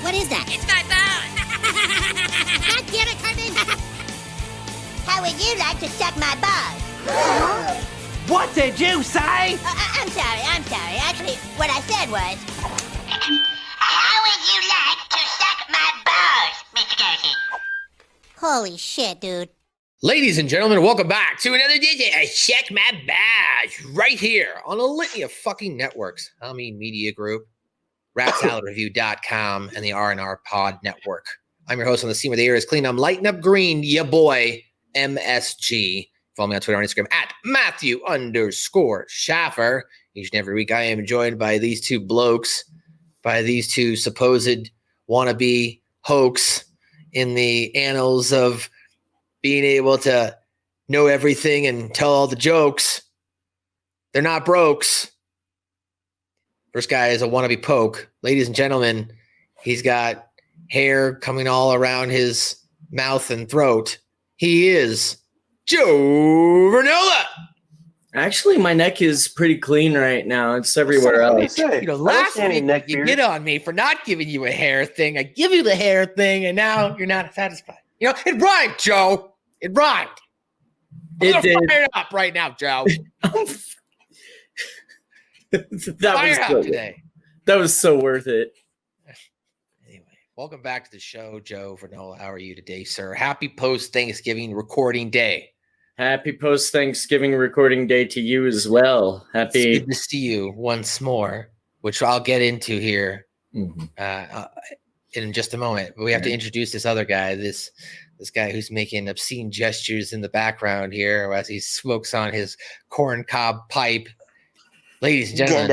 What is that? It's my bone. God damn it, Cartman! How would you like to suck my balls? What did you say? I'm sorry. Actually, what I said was... How would you like to suck my balls, Mr. Garrison? Holy shit, dude. Ladies and gentlemen, welcome back to another edition of Check My Badge, right here on a litany of fucking networks. I mean, Media Group, RapSaladReview.com, and the R&R Pod Network. I'm your host on the scene where the air is clean. I'm lighting up green, ya boy, MSG. Follow me on Twitter and Instagram at Matthew_Schaffer. Each and every week I am joined by these two blokes, by these two supposed wannabe hoax in the annals of being able to know everything and tell all the jokes. They're not brokes. First guy is a wannabe poke. Ladies and gentlemen, he's got hair coming all around his mouth and throat. He is Joe Vernola. Actually, my neck is pretty clean right now. It's everywhere else. Last week you get on me for not giving you a hair thing. I give you the hair thing, and now you're not satisfied. You know, it rhymed, Joe. It rhymed. It did. Fire it up right now, Joe. That was so worth it. Anyway, welcome back to the show, Joe Vernola. How are you today, sir? Happy post-Thanksgiving recording day. Happy post-Thanksgiving recording day to you as well. It's good to see you once more, which I'll get into here in just a moment. But we have to introduce this other guy, this guy who's making obscene gestures in the background here as he smokes on his corncob pipe. Ladies and gentlemen,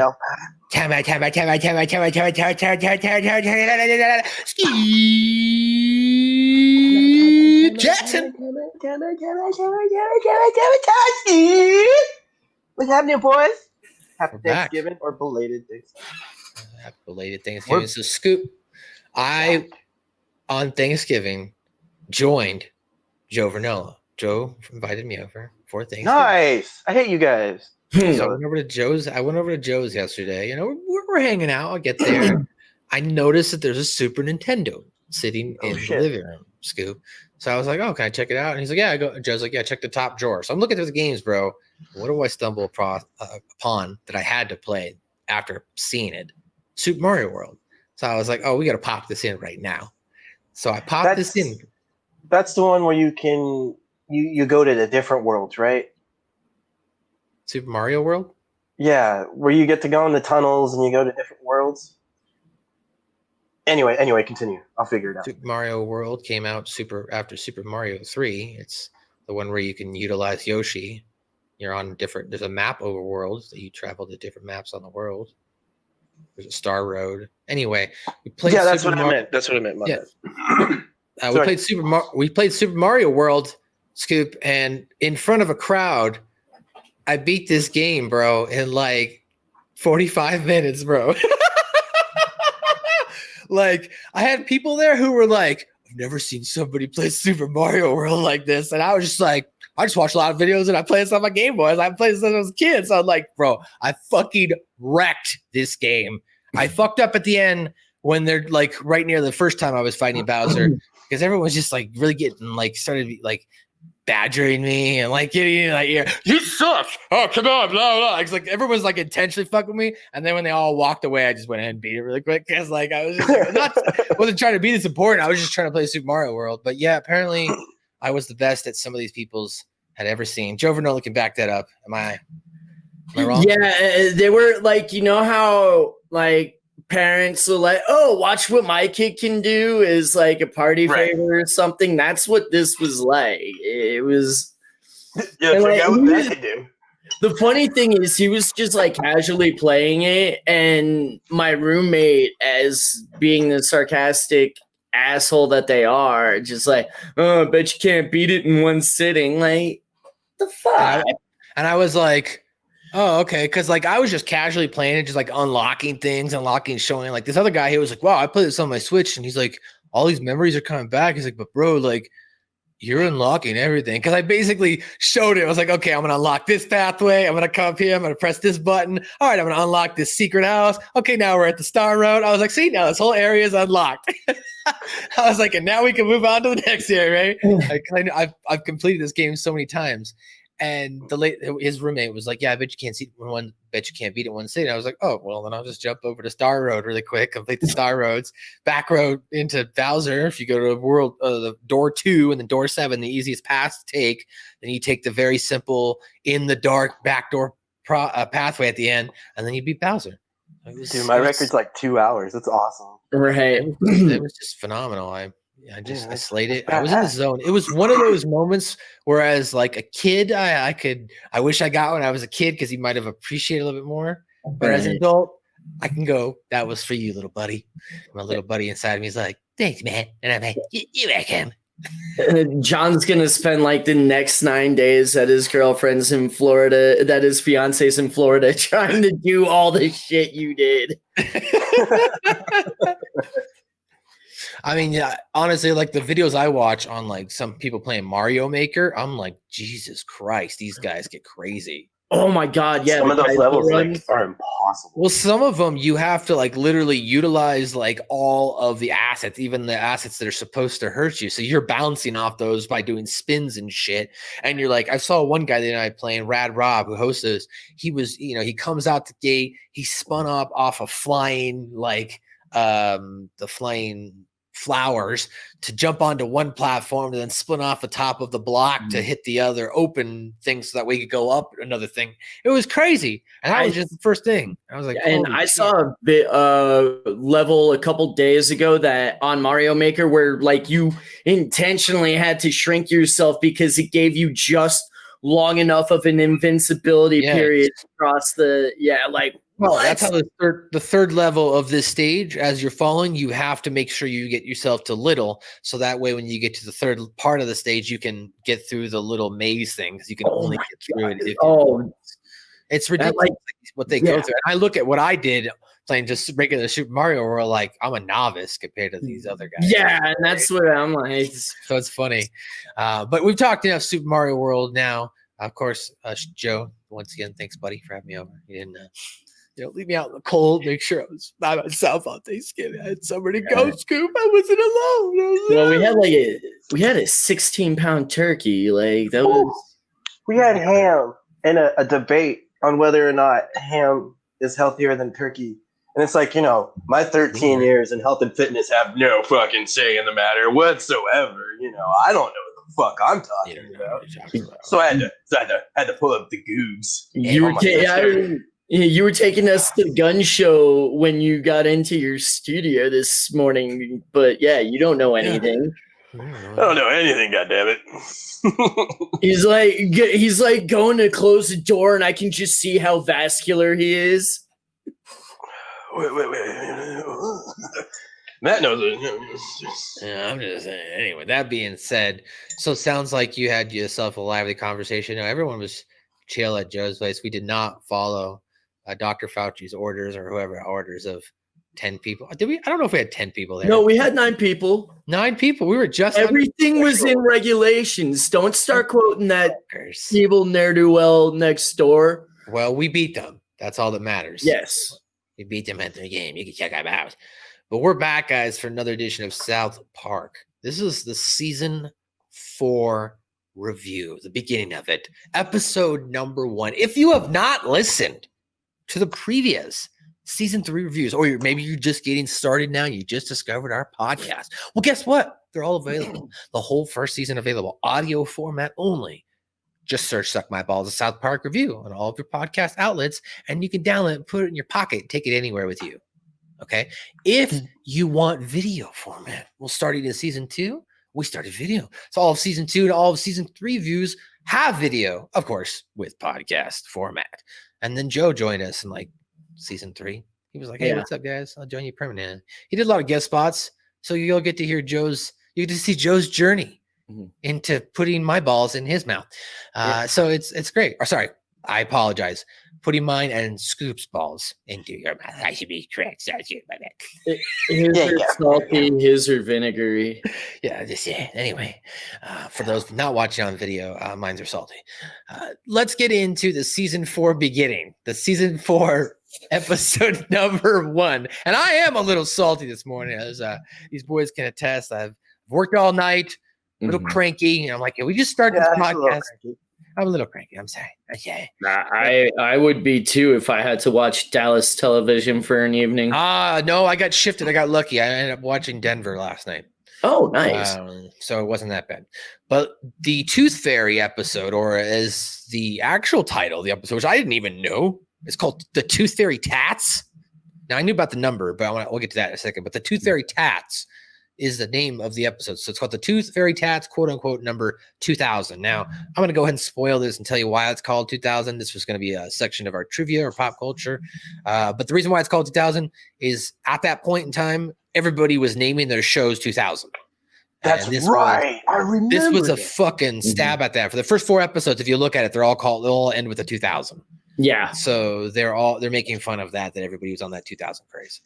Ski Jackson. What's happening, boys? Happy We're back. Thanksgiving or belated Thanksgiving. Happy belated Thanksgiving. So, Scoop, I, on Thanksgiving, joined Joe Vernola. Joe invited me over for Thanksgiving. Nice. I hate you guys. So I went over to Joe's yesterday. You know, we're hanging out. I'll get there. I noticed that there's a Super Nintendo sitting in the living room, Scoop. So I was like, oh, can I check it out? And he's like, yeah. Joe's like, yeah, check the top drawer. So I'm looking through the games, bro. What do I stumble upon that I had to play after seeing it? Super Mario World. So I was like, oh, we got to pop this in right now. So I popped this in. That's the one where you can you go to the different worlds, right? Super Mario World? Yeah, where you get to go in the tunnels and you go to different worlds. Anyway, continue. I'll figure it out. Super Mario World came out after Super Mario 3. It's the one where you can utilize Yoshi. You're on there's a map overworld that you travel to different maps on the world. There's a Star Road. Anyway, we played. Yeah, that's what I meant. That's what I meant. We played Super Mario World, Scoop, and in front of a crowd, I beat this game, bro, in like 45 minutes, bro. Like, I had people there who were like, I've never seen somebody play Super Mario World like this. And I was just like, I just watched a lot of videos and I played this on my Game Boy. I played this as a kid. So I'm like, bro, I fucking wrecked this game. I fucked up at the end when they're like right near the first time I was fighting Bowser, because everyone's just like really getting like started like badgering me and like getting like, you suck. Oh, come on, blah blah. It's like everyone's like intentionally fucking with me, and then when they all walked away, I just went ahead and beat it really quick because like I was just wasn't trying to be this important. I was just trying to play Super Mario World. But yeah, apparently I was the best that some of these people's had ever seen. Joe Vernola can back that up. Am I wrong? Yeah, they were like, you know how like parents are like, oh, watch what my kid can do is like a party favor or something. That's what this was like. It was. Yeah, check out what that can do. The funny thing is, he was just like casually playing it, and my roommate, as being the sarcastic asshole that they are, just like, oh, I bet you can't beat it in one sitting. Like, the fuck? And I was like, oh, okay. Because like I was just casually playing it, just like unlocking things, showing like this other guy. He was like, wow, I played this on my Switch. And he's like, all these memories are coming back. He's like, but bro, like, you're unlocking everything. Because I basically showed it. I was like, okay, I'm going to unlock this pathway. I'm going to come up here. I'm going to press this button. All right, I'm going to unlock this secret house. Okay, now we're at the Star Road. I was like, see, now this whole area is unlocked. I was like, and now we can move on to the next area, right? I've completed this game so many times. And his roommate was like, yeah, I bet you can't beat it in one sitting. I was like, oh, well, then I'll just jump over to Star Road really quick, complete the Star Roads, back road into Bowser. If you go to the door 2 and then door 7, the easiest path to take, then you take the very simple in the dark backdoor pathway at the end, and then you beat Bowser. Dude, my record's like 2 hours. That's awesome. Right. It was just phenomenal. I slayed it. I was in the zone. It was one of those moments where, as like a kid, I wish I got when I was a kid because he might have appreciated a little bit more. But as an adult, I can go, that was for you, little buddy. My little buddy inside of me is like, thanks, man. And I'm like, you back him. John's gonna spend like the next 9 days at his girlfriend's in Florida, that his fiance's in Florida, trying to do all the shit you did. I mean, yeah, honestly, like the videos I watch on like some people playing Mario Maker, I'm like, Jesus Christ, these guys get crazy. Oh my God, yeah. Some of those levels like, are impossible. Well, some of them you have to like literally utilize like all of the assets, even the assets that are supposed to hurt you. So you're bouncing off those by doing spins and shit. And you're like, I saw one guy the other night playing, Rad Rob, who hosts this. He was, he comes out the gate, he spun up off a flying the flying flowers to jump onto one platform and then split off the top of the block to hit the other open thing so that we could go up another thing. It was crazy. And that was just the first thing. I was like, and I saw a bit level a couple days ago that on Mario Maker where like you intentionally had to shrink yourself because it gave you just long enough of an invincibility period across the well, that's how the third level of this stage, as you're falling, you have to make sure you get yourself to little, so that way when you get to the third part of the stage, you can get through the little maze thing, because you can only get through it. It's ridiculous what they go through. And I look at what I did playing just regular Super Mario World, like I'm a novice compared to these other guys. Yeah, and that's what I'm like. So it's funny. But we've talked enough Super Mario World now. Of course, Joe, once again, thanks, buddy, for having me over. You didn't leave me out in the cold. Make sure I was by myself on Thanksgiving. I had somewhere to go, Scoop. I wasn't alone. Well, we had a 16-pound turkey. Like that was. We had ham and a debate on whether or not ham is healthier than turkey. And it's like, my 13 years in health and fitness have no fucking say in the matter whatsoever. I don't know what the fuck I'm talking about. So I had to pull up the goobs. You were taking us to the gun show when you got into your studio this morning, but yeah, you don't know anything. I don't know anything, goddammit. He's like going to close the door, and I can just see how vascular he is. Wait. Matt knows it. Yeah, I'm just saying. Anyway, that being said, so it sounds like you had yourself a lively conversation. Everyone was chill at Joe's place. We did not follow Dr. Fauci's orders or whoever orders of 10 people. Did we? I don't know if we had 10 people there. No, we had 9 people. 9 people. We were just everything was in regulations. Don't start quoting that evil ne'er-do-well next door. Well, we beat them. That's all that matters. Yes. We beat them at their game. You can check them out. But we're back, guys, for another edition of South Park. This is the season 4 review, the beginning of it. Episode number 1. If you have not listened to the previous season 3 reviews, or maybe you're just getting started now, you just discovered our podcast. Well, guess what? They're all available. The whole first season available, audio format only. Just search Suck My Balls, a South Park review on all of your podcast outlets, and you can download it, put it in your pocket, take it anywhere with you. Okay. If you want video format, we'll start it in season 2. We started video. So all of season 2 and all of season 3 views have video, of course, with podcast format. And then Joe joined us in like season 3. He was like, hey, what's up, guys? I'll join you permanent. He did a lot of guest spots. So you'll get to hear you get to see Joe's journey into putting my balls in his mouth. So it's great. Or sorry, I apologize. putting mine and scoops balls into your mouth. I should be correct. So I should my bad. His are salty, his are vinegary. Yeah, anyway, for those not watching on video, mine's are salty. Let's get into the season 4 beginning. The season 4 episode number 1. And I am a little salty this morning, as these boys can attest. I've worked all night, a little cranky, and I'm like, can we just start this podcast? I'm a little cranky. I'm sorry. Okay. I would be too if I had to watch Dallas television for an evening. No, I got shifted. I got lucky. I ended up watching Denver last night. Oh, nice. So it wasn't that bad. But the Tooth Fairy episode, or as the actual title of the episode, which I didn't even know, it's called the Tooth Fairy Tats. Now, I knew about the number, but we'll get to that in a second. But the Tooth Fairy Tats is the name of the episode. So it's called the Tooth Fairy Tats, quote unquote, number 2000. Now, I'm going to go ahead and spoil this and tell you why it's called 2000. This was going to be a section of our trivia or pop culture. But the reason why it's called 2000 is at that point in time, everybody was naming their shows 2000. That's right. I remember. This was a fucking stab at that. For the first 4 episodes, if you look at it, they'll all end with a 2000. Yeah. So they're making fun of that everybody was on that 2000 craze.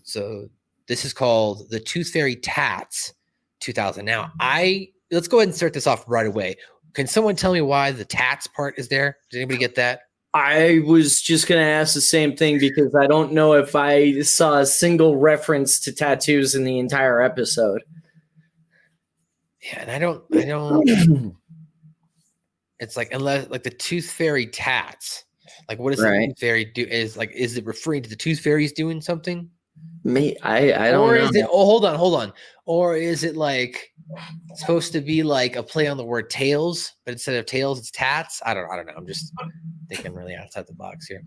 So this is called the Tooth Fairy Tats 2000. Now, let's go ahead and start this off right away. Can someone tell me why the tats part is there? Did anybody get that? I was just going to ask the same thing because I don't know if I saw a single reference to tattoos in the entire episode. Yeah, and I don't it's like, unless like the Tooth Fairy Tats, like what does the Tooth Fairy do? Is it referring to the Tooth Fairies doing something? I don't know. Is it, hold on. Or is it like supposed to be like a play on the word tails, but instead of tails, it's tats? I don't know. I'm just thinking really outside the box here.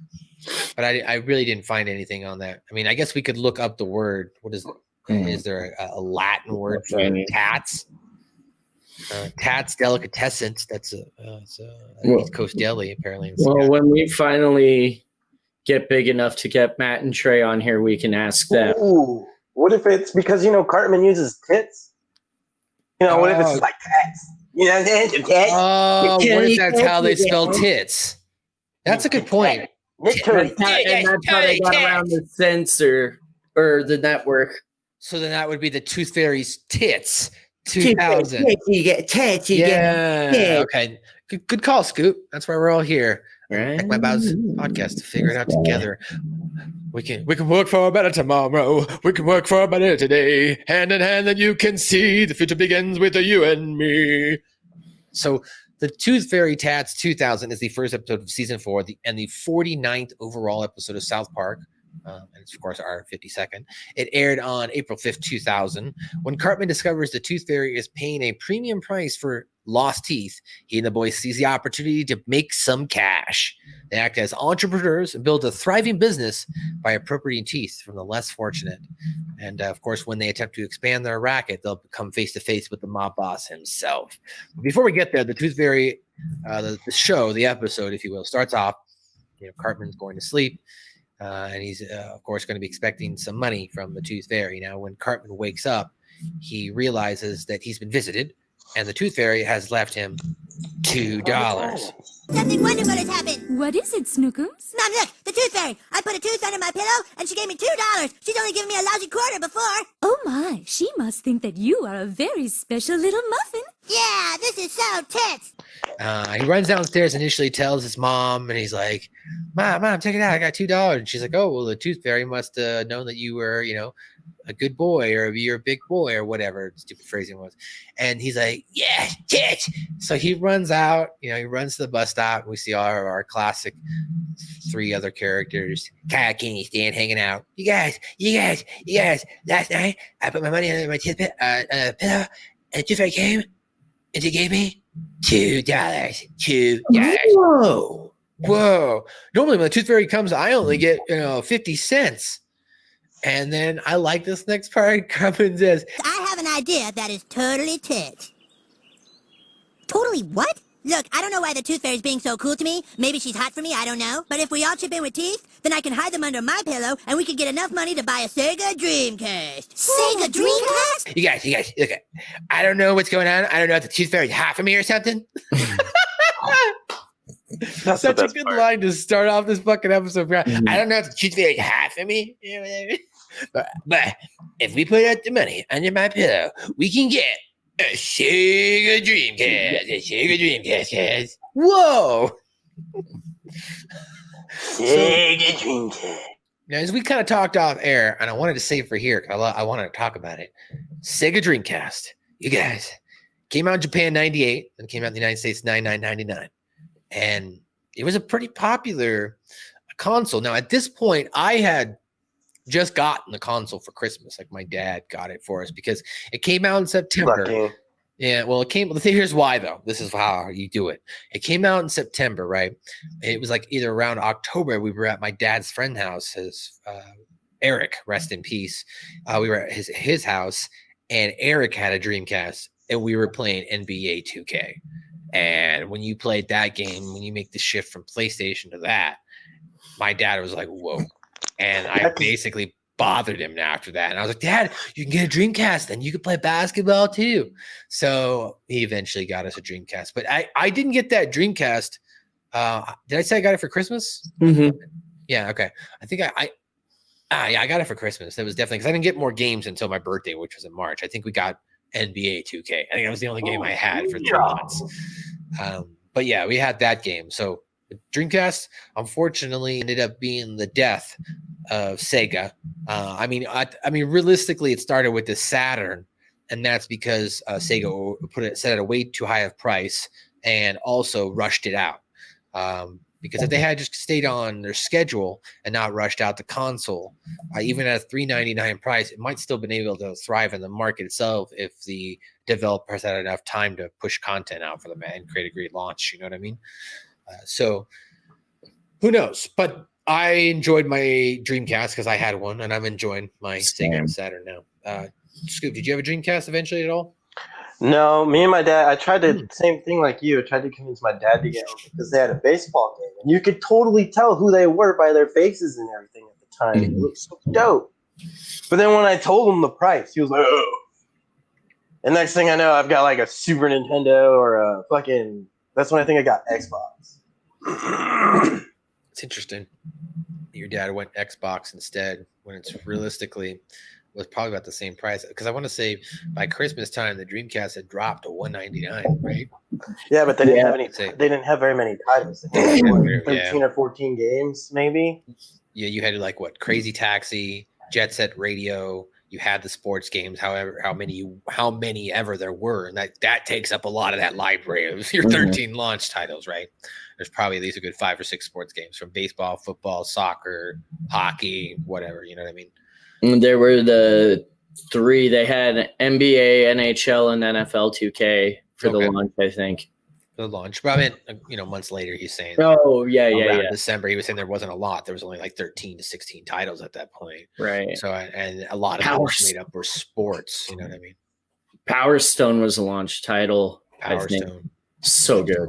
But I really didn't find anything on that. I mean, I guess we could look up the word. What is there a Latin word for tats? Tats delicatessen. That's an East Coast deli, apparently. Well, when we finally get big enough to get Matt and Trey on here, we can ask them. Ooh, what if it's because Cartman uses tits? What if it's like tats? Tats. Oh, what if that's how they spell tits? That's a good point. And that's how they got around the censor or the network. So then that would be the Tooth Fairy's Tits 2000. You get tits. Okay. Good call, Scoop. That's why we're all here. Right. Like my Bow's podcast to figure it out together. We can work for a better tomorrow. We can work for a better today. Hand in hand, that you can see the future begins with you and me. So the Tooth Fairy Tats 2000 is the first episode of season 4 and the 49th overall episode of South Park. And it's, of course, our 52nd. It aired on April 5th, 2000. When Cartman discovers the Tooth Fairy is paying a premium price for lost teeth, he and the boys seize the opportunity to make some cash. They act as entrepreneurs and build a thriving business by appropriating teeth from the less fortunate. And, of course, when they attempt to expand their racket, they'll come face-to-face with the mob boss himself. But before we get there, the Tooth Fairy, the episode, if you will, starts off, Cartman's going to sleep. And he's, of course, going to be expecting some money from the Tooth Fairy. Now, when Cartman wakes up, he realizes that he's been visited, and the Tooth Fairy has left him $2. Something wonderful has happened. What is it, Snookums? Mom, look, the Tooth Fairy. I put a tooth under my pillow, and she gave me $2. She's only given me a lousy quarter before. Oh my, she must think that you are a very special little muffin. Yeah, this is so tits. He runs downstairs, initially tells his mom, and he's like, Mom, check it out. I got $2. And she's like, oh, well, the Tooth Fairy must have known that you were, a good boy, or you're a big boy, or whatever stupid phrasing was. And he's like, yeah, tits. So he runs out, he runs to the bus stop. We see all of our classic 3 other characters, Kyle, Kenny, Stan, hanging out. You guys, last night I put my money under my pillow, and the Tooth Fairy came, and she gave me $2. $2. Whoa. Normally when the Tooth Fairy comes, I only get, 50 cents. And then I like this next part. Cartman says, I have an idea that is totally tits. Totally what? Look, I don't know why the Tooth Fairy's being so cool to me. Maybe she's hot for me, I don't know. But if we all chip in with teeth, then I can hide them under my pillow, and we can get enough money to buy a SEGA Dreamcast. SEGA Dreamcast? You guys, look, I don't know what's going on. I don't know if the Tooth Fairy's hot for me or something. That's Such the a best good part. line to start off this fucking episode. Mhm. I don't know if the Tooth Fairy half of me, but if we put out the money under my pillow, we can get a Sega Dreamcast. A Sega Dreamcast, guys. Whoa! Sega Dreamcast. Now, as we kind of talked off air, and I wanted to save for here because I wanted to talk about it. Sega Dreamcast, you guys, came out in Japan '98 and came out in the United States '99. And it was a pretty popular console. Now, at this point, I had just gotten the console for Christmas. Like my dad got it for us because it came out in September. Lucky. Yeah, well, here's why though. This is how you do it. It came out in September, right? It was like either around October. We were at my dad's friend's house, Eric, rest in peace. We were at his house, and Eric had a Dreamcast, and we were playing NBA 2K. And when you played that game, when you make the shift from PlayStation to that, my dad was like, "Whoa!" And I basically bothered him after that. And I was like, "Dad, you can get a Dreamcast, and you can play basketball too." So he eventually got us a Dreamcast. But I didn't get that Dreamcast. Did I say I got it for Christmas? Mhm. Yeah. Okay. I think I got it for Christmas. That was definitely because I didn't get more games until my birthday, which was in March. I think we got NBA 2K. I think that was the only game I had for 3 months. But yeah, we had that game. So Dreamcast, unfortunately, ended up being the death of Sega. I mean, realistically, it started with the Saturn, and that's because Sega set at a way too high of price and also rushed it out. Because if they had just stayed on their schedule and not rushed out the console, even at a $399 price, it might still been able to thrive in the market itself if the developers had enough time to push content out for them and create a great launch. You know what I mean? So who knows? But I enjoyed my Dreamcast because I had one, and I'm enjoying my Sega Saturn now. Scoop, did you have a Dreamcast eventually at all? No, me and my dad, I tried to, same thing like you, I tried to convince my dad to get one because they had a baseball game. And you could totally tell who they were by their faces and everything at the time. It looked so dope. But then when I told him the price, he was like, "Oh." And next thing I know, I've got like a Super Nintendo or a fucking, that's when I think I got Xbox. It's interesting. Your dad went Xbox instead when it's realistically was probably about the same price. Because I want to say by Christmas time, the Dreamcast had dropped to $199, right? Yeah, but they didn't have any. They didn't have very many titles. They had like 13 or 14 games, maybe. Yeah, you had like what Crazy Taxi, Jet Set Radio. You had the sports games, however, how many ever there were, and that takes up a lot of that library of your 13 launch titles, right? There's probably at least a good 5 or 6 sports games from baseball, football, soccer, hockey, whatever. You know what I mean? There were the 3. They had NBA, NHL, and NFL 2K for the launch, I think. The launch, but I mean, months later, he's saying. Oh yeah. December, he was saying there wasn't a lot. There was only like 13 to 16 titles at that point, right? So, and a lot of those made up were sports. You know what I mean? Power Stone was a launch title. Power Stone, so good.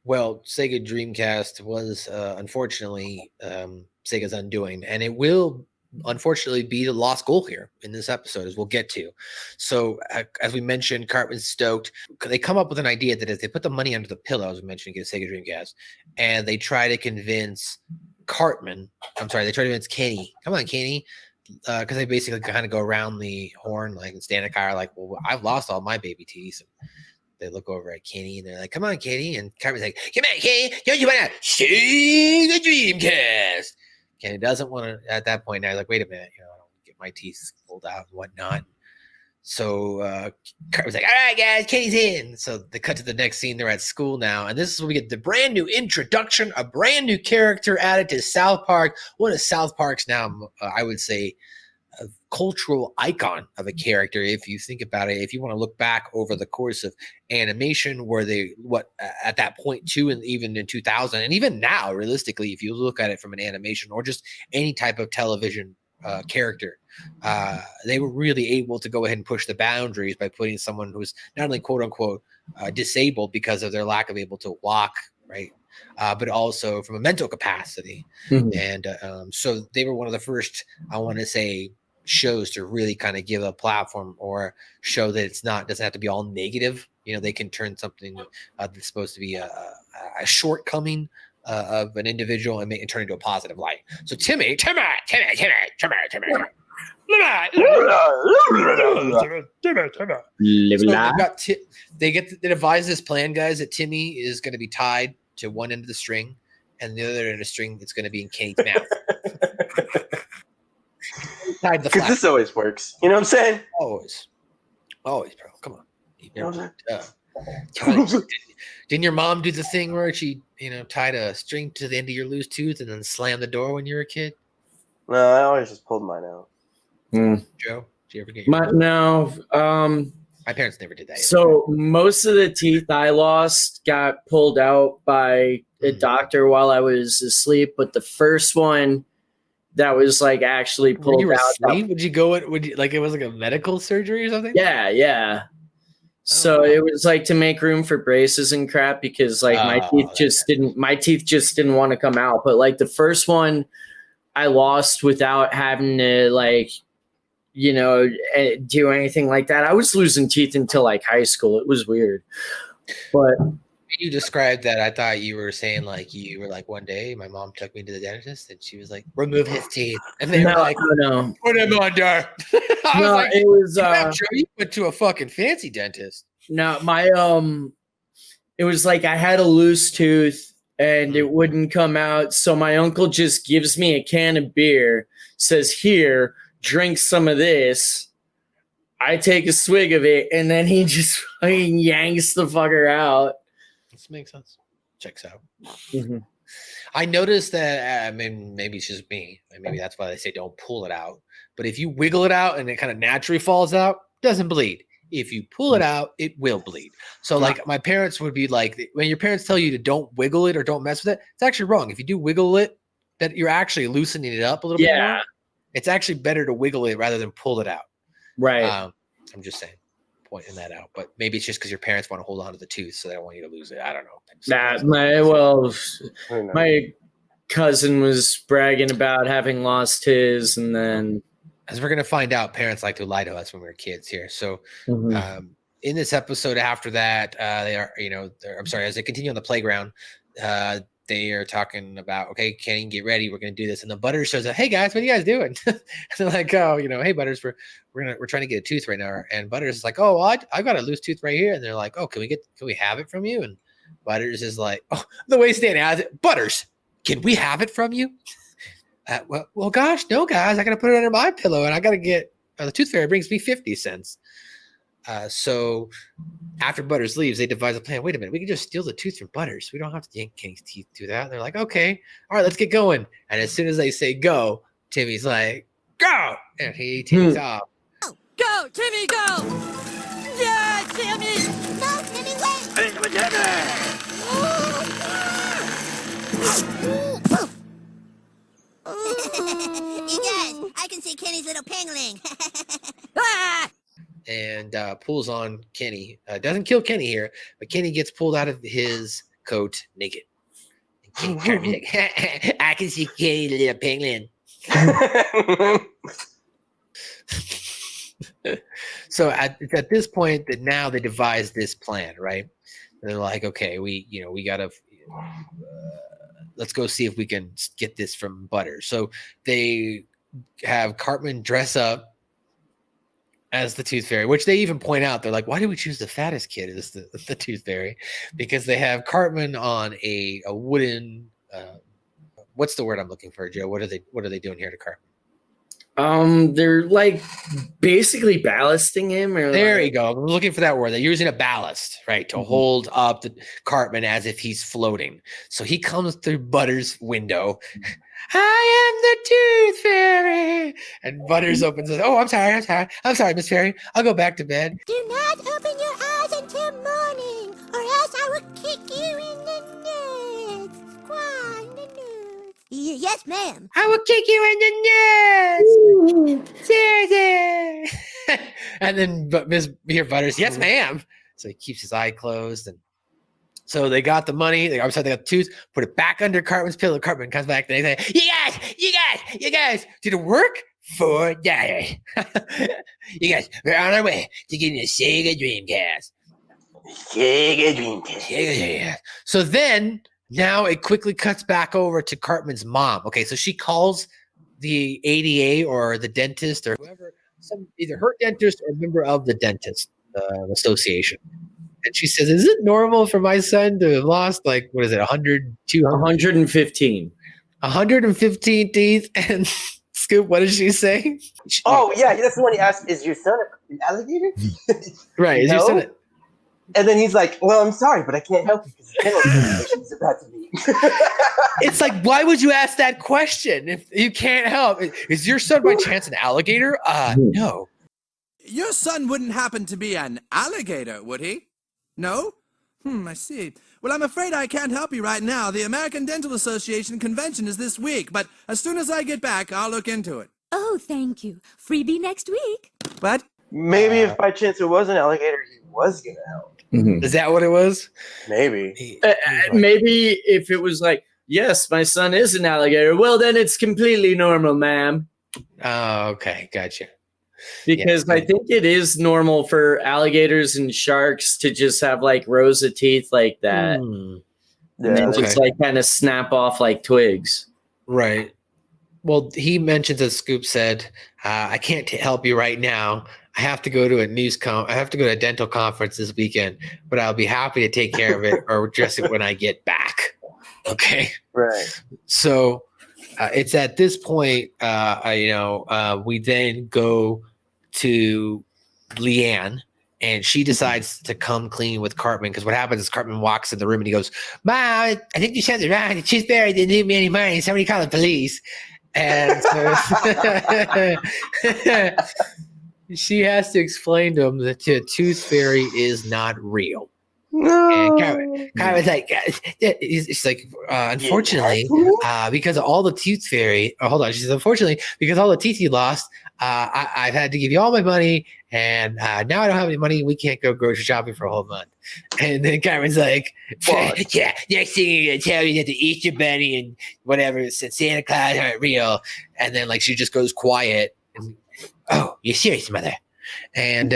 Well, Sega Dreamcast was unfortunately Sega's undoing, and it will unfortunately be the lost goal here in this episode, as we'll get to. So as we mentioned, Cartman's stoked. They come up with an idea that if they put the money under the pillow, as we mentioned, get a Sega Dreamcast, and they try to convince Cartman, they try to convince Kenny, come on, Kenny, because they basically kind of go around the horn, like, and Stan and Kai are like, well, I've lost all my baby teeth. And they look over at Kenny and they're like, come on, Kenny. And Cartman's like, come on, Kenny, don't you want to see the Dreamcast? Kenny doesn't want to, at that point now, he's like, wait a minute, I don't get my teeth pulled out and whatnot. So Cartman's like, all right, guys, Kenny's in. So they cut to the next scene. They're at school now. And this is when we get the brand new introduction, a brand new character added to South Park. One of South Park's now, I would say, a cultural icon of a character. If you think about it, if you want to look back over the course of animation, where they at that point too, and even in 2000, and even now, realistically, if you look at it from an animation or just any type of television character, they were really able to go ahead and push the boundaries by putting someone who's not only quote unquote disabled because of their lack of able to walk, right, but also from a mental capacity. And so they were one of the first, I want to say, shows to really kind of give a platform or show that it's not, doesn't have to be all negative, they can turn something that's supposed to be a shortcoming of an individual and turn into a positive light. So Timmy. So they devise this plan, guys, that Timmy is going to be tied to one end of the string, and the other end of the string it's going to be in Kenny's mouth. Because this always works. You know what I'm saying? Always, bro. Come on. Okay. Didn't your mom do the thing where she, tied a string to the end of your loose tooth and then slammed the door when you were a kid? No, I always just pulled mine out. Joe, did you ever get No. My parents never did that. So most of the teeth I lost got pulled out by a doctor while I was asleep, but the first one that was like actually pulled you out. Asleep? Would you go? It was like a medical surgery or something? Yeah. So it was like to make room for braces and crap because like my teeth just didn't want to come out. But like the first one I lost without having to like, do anything like that. I was losing teeth until like high school. It was weird. But you described that, I thought you were saying like you were like one day my mom took me to the dentist and she was like, remove his teeth, and they were like, no, put him under. It was you went to a fucking fancy dentist. No, it was like I had a loose tooth and it wouldn't come out, so my uncle just gives me a can of beer, says, here, drink some of this. I take a swig of it, and then he just fucking yanks the fucker out. This makes sense. Checks out. Mm-hmm. I noticed that, maybe it's just me, and maybe that's why they say don't pull it out. But if you wiggle it out and it kind of naturally falls out, it doesn't bleed. If you pull it out, it will bleed. So like my parents would be like, when your parents tell you to don't wiggle it or don't mess with it, it's actually wrong. If you do wiggle it, that you're actually loosening it up a little bit more. It's actually better to wiggle it rather than pull it out. Right. I'm just saying, pointing that out. But maybe it's just because your parents want to hold on to the tooth, so they don't want you to lose it. I don't know. My cousin was bragging about having lost his, and then as we're gonna find out, parents like to lie to us when we were kids here. So in this episode, after that, they are, as they continue on the playground, they are talking about, okay, Kenny, get ready, we're gonna do this. And the Butters shows up, hey guys, what are you guys doing? They're like, oh, hey Butters, we're trying to get a tooth right now. And Butters is like, oh, well, I've got a loose tooth right here. And they're like, oh, can we have it from you? And Butters is like, oh, the way Stan has it, Butters, can we have it from you? Well, gosh, no, guys, I got to put it under my pillow, and I got to get the Tooth Fairy brings me 50 cents. So after Butters leaves, they devise a plan. Wait a minute, we can just steal the tooth from Butters. We don't have to yank Kenny's teeth to that. And they're like, okay, all right, let's get going. And as soon as they say go, Timmy's like, go, and he takes off. Go, Timmy, go! Yeah, Timmy! No, Timmy, wait! You guys, I can see Kenny's little pangling. And pulls on Kenny. Doesn't kill Kenny here, but Kenny gets pulled out of his coat naked. And Kenny's like, I can see Kenny, little penguin. So at this point, that now they devise this plan, right? And they're like, okay, we gotta let's go see if we can get this from Butters. So they have Cartman dress up as the Tooth Fairy, which they even point out. They're like, why did we choose the fattest kid as the Tooth Fairy? Because they have Cartman on a wooden, what's the word I'm looking for, Joe? What are they doing here to Cartman? They're like basically ballasting him. There you go. I'm looking for that word. They're using a ballast, right, to hold up the Cartman as if he's floating. So he comes through Butters' window. I am the Tooth Fairy. And Butters opens it. Oh, I'm sorry, Miss Fairy. I'll go back to bed. Do not open your eyes until morning, or else I will kick you in the nuts. Squaw in the nuts. Yes, ma'am. I will kick you in the nuts. Seriously. And then Butters, yes, ma'am. So he keeps his eye closed. And so they got the money. They got the tooth, put it back under Cartman's pillow. Cartman comes back. They say, you guys, did it work? $4. You guys, we're on our way to getting a SEGA Dreamcast. SEGA DREAMCAST. Yeah. So then, now it quickly cuts back over to Cartman's mom. Okay, so she calls the ADA or the dentist or whoever, either her dentist or a member of the dentist association. And she says, is it normal for my son to have lost, like, what is it, 100, 200? 115. 115 teeth? And Scoop, what did she say? Oh, yeah, that's the one he asked, is your son an alligator? Right, is your son And then he's like, well, I'm sorry, but I can't help you because the dental association's about to meet. It's like, why would you ask that question if you can't help? Is your son by chance an alligator? No. Your son wouldn't happen to be an alligator, would he? No? I see. Well, I'm afraid I can't help you right now. The American Dental Association convention is this week, but as soon as I get back, I'll look into it. Oh, thank you. Freebie next week. What? Maybe if by chance it was an alligator, he was going to help. Is that what it was? Maybe. Maybe if it was like, yes, my son is an alligator, well, then it's completely normal, ma'am. Oh, okay. Gotcha. Because I think it is normal for alligators and sharks to just have like rows of teeth like that. And then just like kind of snap off like twigs. Right. Well, he mentions, as Scoop said, I can't help you right now. I have to go to I have to go to a dental conference this weekend, but I'll be happy to take care of it or address it when I get back. Okay. Right. So it's at this point, we then go to Leanne, and she decides to come clean with Cartman, because what happens is Cartman walks in the room and he goes, "Ma, I think you said it right. The Tooth Fairy didn't leave me any money. Somebody call the police." And so she has to explain to him that the Tooth Fairy is not real. No. And Cartman's like, it's like, unfortunately, because of all the Tooth Fairy, she says, unfortunately, because all the teeth you lost, I've had to give you all my money, and now I don't have any money. We can't go grocery shopping for a whole month. And then Cartman's like, yeah, next thing you're going to tell me that the Easter Bunny and whatever, said Santa Claus aren't real. And then like she just goes quiet. And, oh, you're serious, mother? And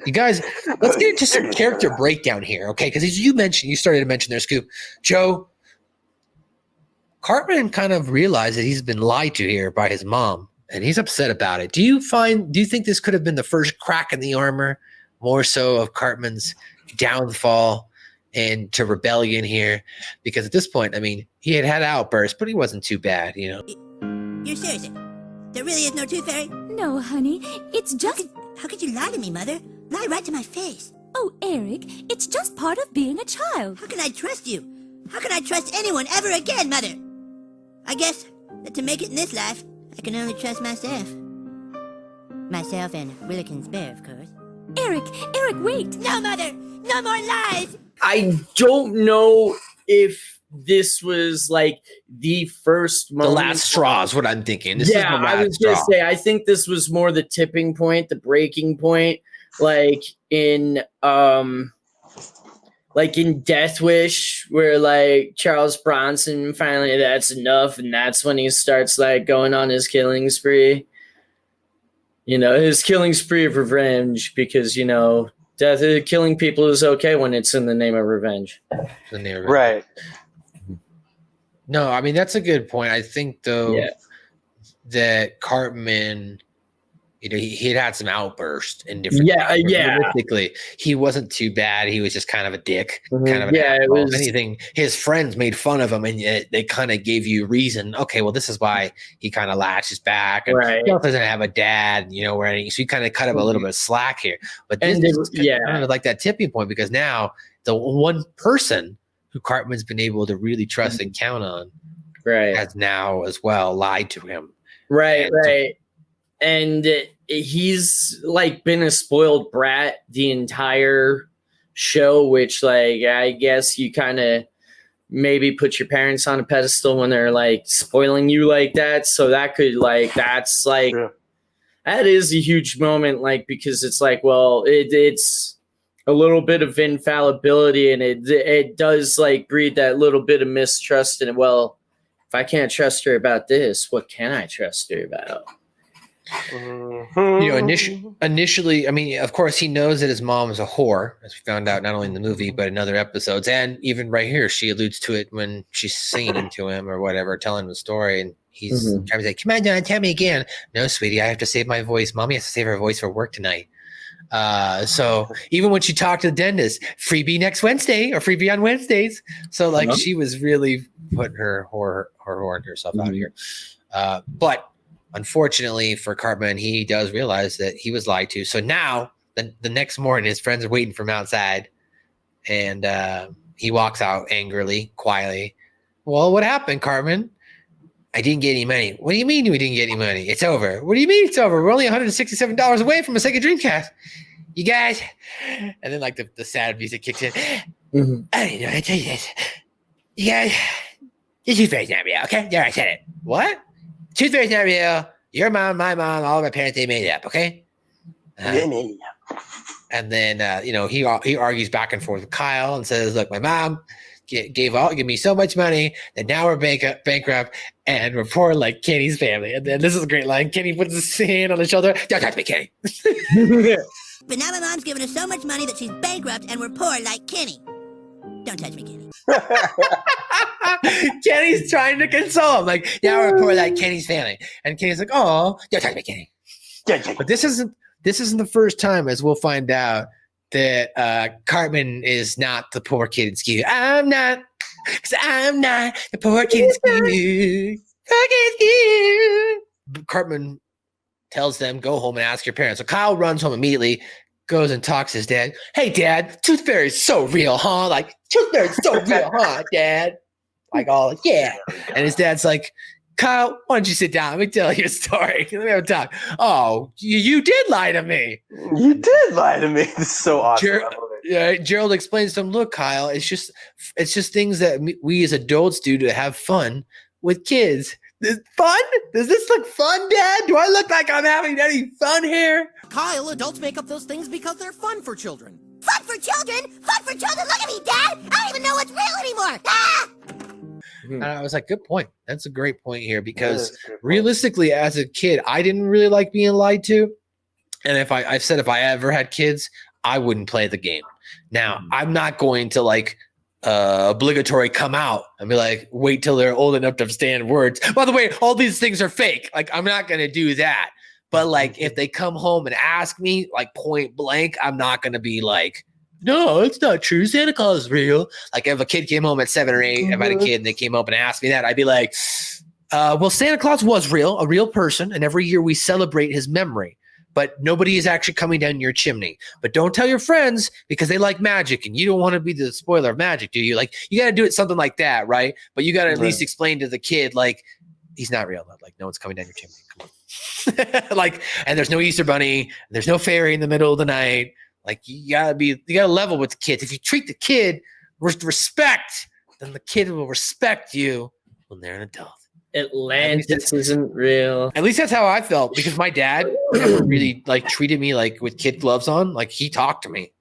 you guys, let's get into some character breakdown here, okay? Because as you started to mention there, Scoop, Joe, Cartman kind of realized that he's been lied to here by his mom, and he's upset about it. Do you think this could have been the first crack in the armor, more so of Cartman's downfall and to rebellion here? Because at this point, I mean, he had outbursts, but he wasn't too bad, you know? You're serious? There really is no Tooth Fairy? No, honey. It's just... How could you lie to me, Mother? Lie right to my face. Oh, Eric, it's just part of being a child. How can I trust you? How can I trust anyone ever again, Mother? I guess that to make it in this life, I can only trust myself. Myself and Willikins Bear, of course. Eric, wait. No, Mother! No more lies! I don't know if this was like the first moment. The last straw is what I'm thinking. This is the last I was going to say, I think this was more the tipping point, the breaking point, like in Death Wish, where like Charles Bronson finally, that's enough, and that's when he starts like going on his killing spree. You know, his killing spree of revenge, because killing people is okay when it's in the name of revenge. Right. No, I mean, that's a good point. I think, though, that Cartman, he had some outbursts in different things. Realistically, he wasn't too bad. He was just kind of a dick, kind of an asshole. If anything, his friends made fun of him, and they kind of gave you reason. Okay, well, this is why he kind of latches back. And he also doesn't have a dad, so you kind of cut him a little bit of slack here. But this is kind of like that tipping point, because now the one person who Cartman's been able to really trust and count on, has now as well lied to him. Right. And he's like been a spoiled brat the entire show, which like I guess you kind of maybe put your parents on a pedestal when they're like spoiling you like that. So that could that is a huge moment, like, because it's like, well, it's a little bit of infallibility, and it does like breed that little bit of mistrust. And well, if I can't trust her about this, what can I trust her about? Initially, I mean, of course, he knows that his mom is a whore, as we found out not only in the movie but in other episodes, and even right here, she alludes to it when she's singing to him or whatever, telling him the story, and he's trying to say, "Come on, John, tell me again." No, sweetie, I have to save my voice. Mommy has to save her voice for work tonight. So even when she talked to the dentist, freebie next Wednesday or freebie on Wednesdays. So like she was really putting her whore herself out here. But unfortunately for Cartman, he does realize that he was lied to. So now the next morning, his friends are waiting for him outside, and he walks out angrily, quietly. Well, what happened, Cartman? I didn't get any money. What do you mean we didn't get any money? It's over. What do you mean it's over? We're only $167 away from a SEGA Dreamcast. You guys. And then like the sad music kicks in. I didn't know. I tell you this. You guys, the Tooth Fairy's not real, okay? Yeah, I said it. What? Tooth Fairy's not real. Your mom, my mom, all of my parents, they made it up, okay? They made it up. And then, he argues back and forth with Kyle and says, look, my mom gave me so much money that now we're bankrupt and we're poor like Kenny's family. And then this is a great line. Kenny puts his hand on his shoulder. Don't touch me, Kenny. But now my mom's giving us so much money that she's bankrupt and we're poor like Kenny. Don't touch me, Kenny. Kenny's trying to console him. Like, now we're poor like Kenny's family. And Kenny's like, oh, don't touch me, Kenny. But this isn't the first time, as we'll find out, that Cartman is not the poor kid in Skew. I'm not the poor kid in Skew. Cartman tells them, go home and ask your parents. So Kyle runs home immediately, goes and talks to his dad. Hey, Dad, Tooth Fairy's so real, huh? Like, Tooth Fairy's so real, huh, Dad? Like, all, yeah. And his dad's like, Kyle, why don't you sit down? Let me tell you a story. Let me have a talk. Oh, you did lie to me. You did lie to me. This is so awesome. Gerald explains to him, look, Kyle, it's just things that we as adults do to have fun with kids. Fun? Does this look fun, Dad? Do I look like I'm having any fun here? Kyle, adults make up those things because they're fun for children. Fun for children? Fun for children? Look at me, Dad! I don't even know what's real anymore! Ah! And I was like, good point. That's a great point here, because realistically, as a kid, I didn't really like being lied to. And I've said if I ever had kids, I wouldn't play the game. Now, I'm not going to like obligatory come out and be like, wait till they're old enough to understand words. By the way, all these things are fake. Like, I'm not going to do that. But like, if they come home and ask me like point blank, I'm not going to be like, no, it's not true. Santa Claus is real. Like if a kid came home at 7 or 8, if I had a kid and they came up and asked me that, I'd be like, well, Santa Claus was real, a real person. And every year we celebrate his memory, but nobody is actually coming down your chimney. But don't tell your friends because they like magic and you don't want to be the spoiler of magic, do you? Like you got to do it something like that, right? But you got to at least explain to the kid, like, he's not real. Like no one's coming down your chimney. Come on. Like, and there's no Easter bunny. There's no fairy in the middle of the night. Like you gotta level with the kids. If you treat the kid with respect, then the kid will respect you when they're an adult. Atlantis isn't real. At least that's how I felt, because my dad never really like treated me like with kid gloves on. Like he talked to me,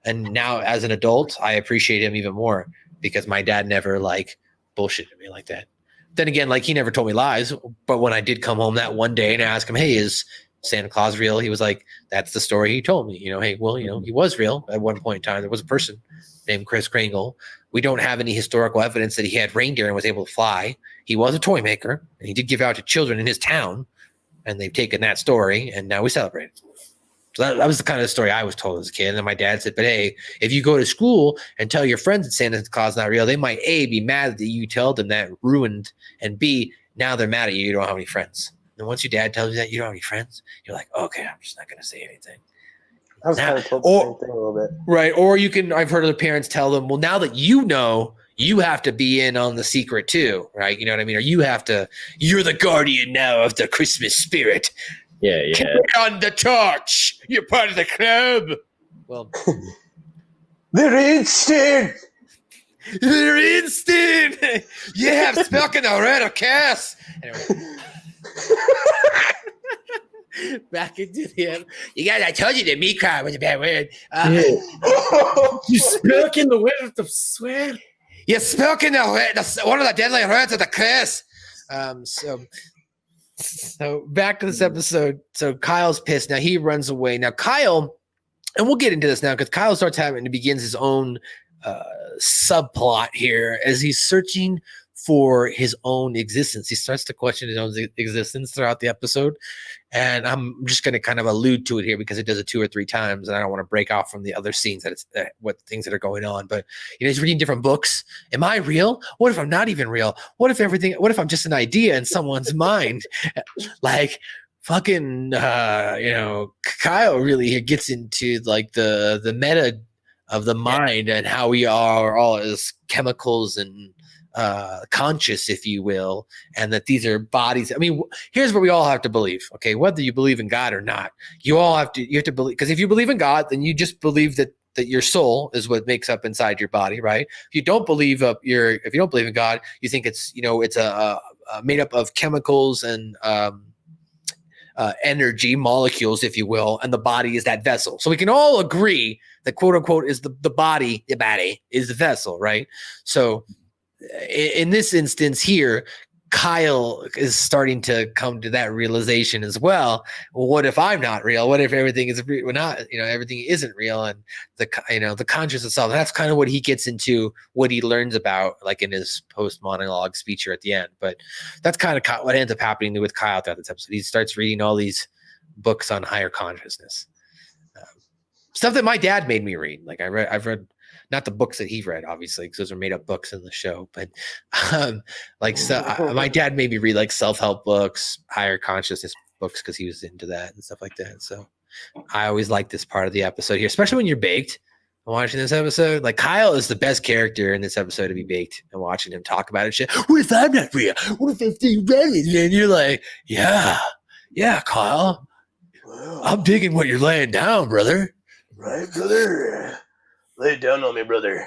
and now as an adult, I appreciate him even more because my dad never like bullshitted me like that. Then again, like he never told me lies. But when I did come home that one day and ask him, "Hey, is Santa Claus real?" He was like, that's the story he told me. Hey, well, he was real at one point in time. There was a person named Chris Kringle. We don't have any historical evidence that he had reindeer and was able to fly. He was a toy maker, and he did give out to children in his town, and they've taken that story, and now we celebrate it. So that was the kind of story I was told as a kid. And then my dad said, but hey, if you go to school and tell your friends that Santa Claus is not real, they might A, be mad that you told them that ruined, and B, now they're mad at you. You don't have any friends. And once your dad tells you that you don't have any friends, you're like, okay, I'm just not going to say anything. I was kind of told the same thing a little bit. Right. Or I've heard other parents tell them, well, now that you know, you have to be in on the secret too. Right. You know what I mean? Or you're the guardian now of the Christmas spirit. Yeah. Carry on the torch. You're part of the club. Well, they're instant. They're instant. You have spoken the red of chaos. Anyway. Back into the end. You guys, I told you the meat crowd was a bad word. You spoke in the word of the swear. You spoke in one of the deadly words of the curse. So back to this episode. So Kyle's pissed. Now he runs away. Now Kyle, and we'll get into this now because Kyle starts having to begins his own subplot here as he's searching for his own existence. He starts to question his own existence throughout the episode. And I'm just going to kind of allude to it here because it does it 2 or 3 times. And I don't want to break off from the other scenes what things that are going on. But, he's reading different books. Am I real? What if I'm not even real? What if I'm just an idea in someone's mind? Like fucking, Kyle really gets into like the meta of the mind and how we are all as chemicals and conscious, if you will, and that these are bodies. I mean, here's what we all have to believe. Okay, whether you believe in God or not, you have to believe, because if you believe in God, then you just believe that your soul is what makes up inside your body, right? If you don't believe if you don't believe in God, you think it's it's a made up of chemicals and energy molecules, if you will, and the body is that vessel. So we can all agree that quote unquote is the body is the vessel, right? So in this instance here, Kyle is starting to come to that realization as well. What if I'm not real? What if everything is not, everything isn't real, and the conscious self? That's kind of what he gets into, what he learns about, like in his post monologue speech here at the end. But that's kind of what ends up happening with Kyle throughout this episode. He starts reading all these books on higher consciousness, stuff that my dad made me read. Like I've read. Not the books that he read, obviously, because those are made up books in the show. But my dad made me read like self-help books, higher consciousness books, because he was into that and stuff like that. So I always like this part of the episode here, especially when you're baked and watching this episode. Like Kyle is the best character in this episode to be baked and watching him talk about it. Shit. What if I'm not real? What if it's real? And you're like, yeah, Kyle, I'm digging what you're laying down, brother. Right, brother. Lay it down on me, brother.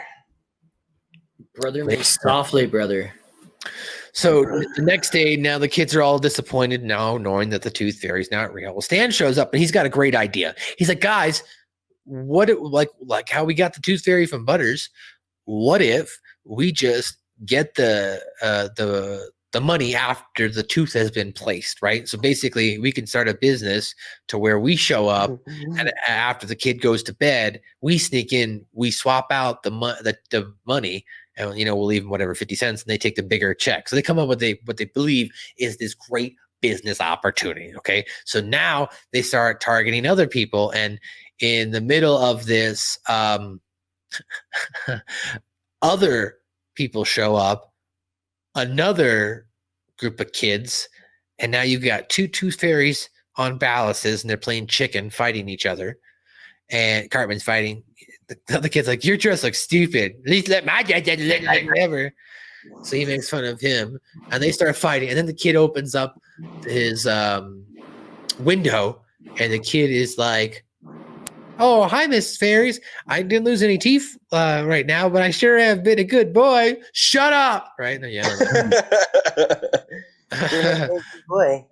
Brother, make softly, brother. So the next day, now the kids are all disappointed now, knowing that the Tooth Fairy's not real. Well, Stan shows up and he's got a great idea. He's like, guys, like how we got the Tooth Fairy from Butters? What if we just get the money after the tooth has been placed, right? So basically we can start a business to where we show up and after the kid goes to bed, we sneak in, we swap out the money and, we'll leave them whatever, 50 cents, and they take the bigger check. So they come up with what they believe is this great business opportunity. Okay. So now they start targeting other people. And in the middle of this, other people show up, another group of kids, and now you've got 2 Tooth Fairies on balances, and they're playing chicken, fighting each other. And Cartman's fighting. The other kid's like, "Your dress looks stupid. At least let my dad look like whatever." So he makes fun of him, and they start fighting. And then the kid opens up his window, and the kid is like, "Oh, hi, Miss Fairies. I didn't lose any teeth right now, but I sure have been a good boy. Shut up!" Right? No, Boy.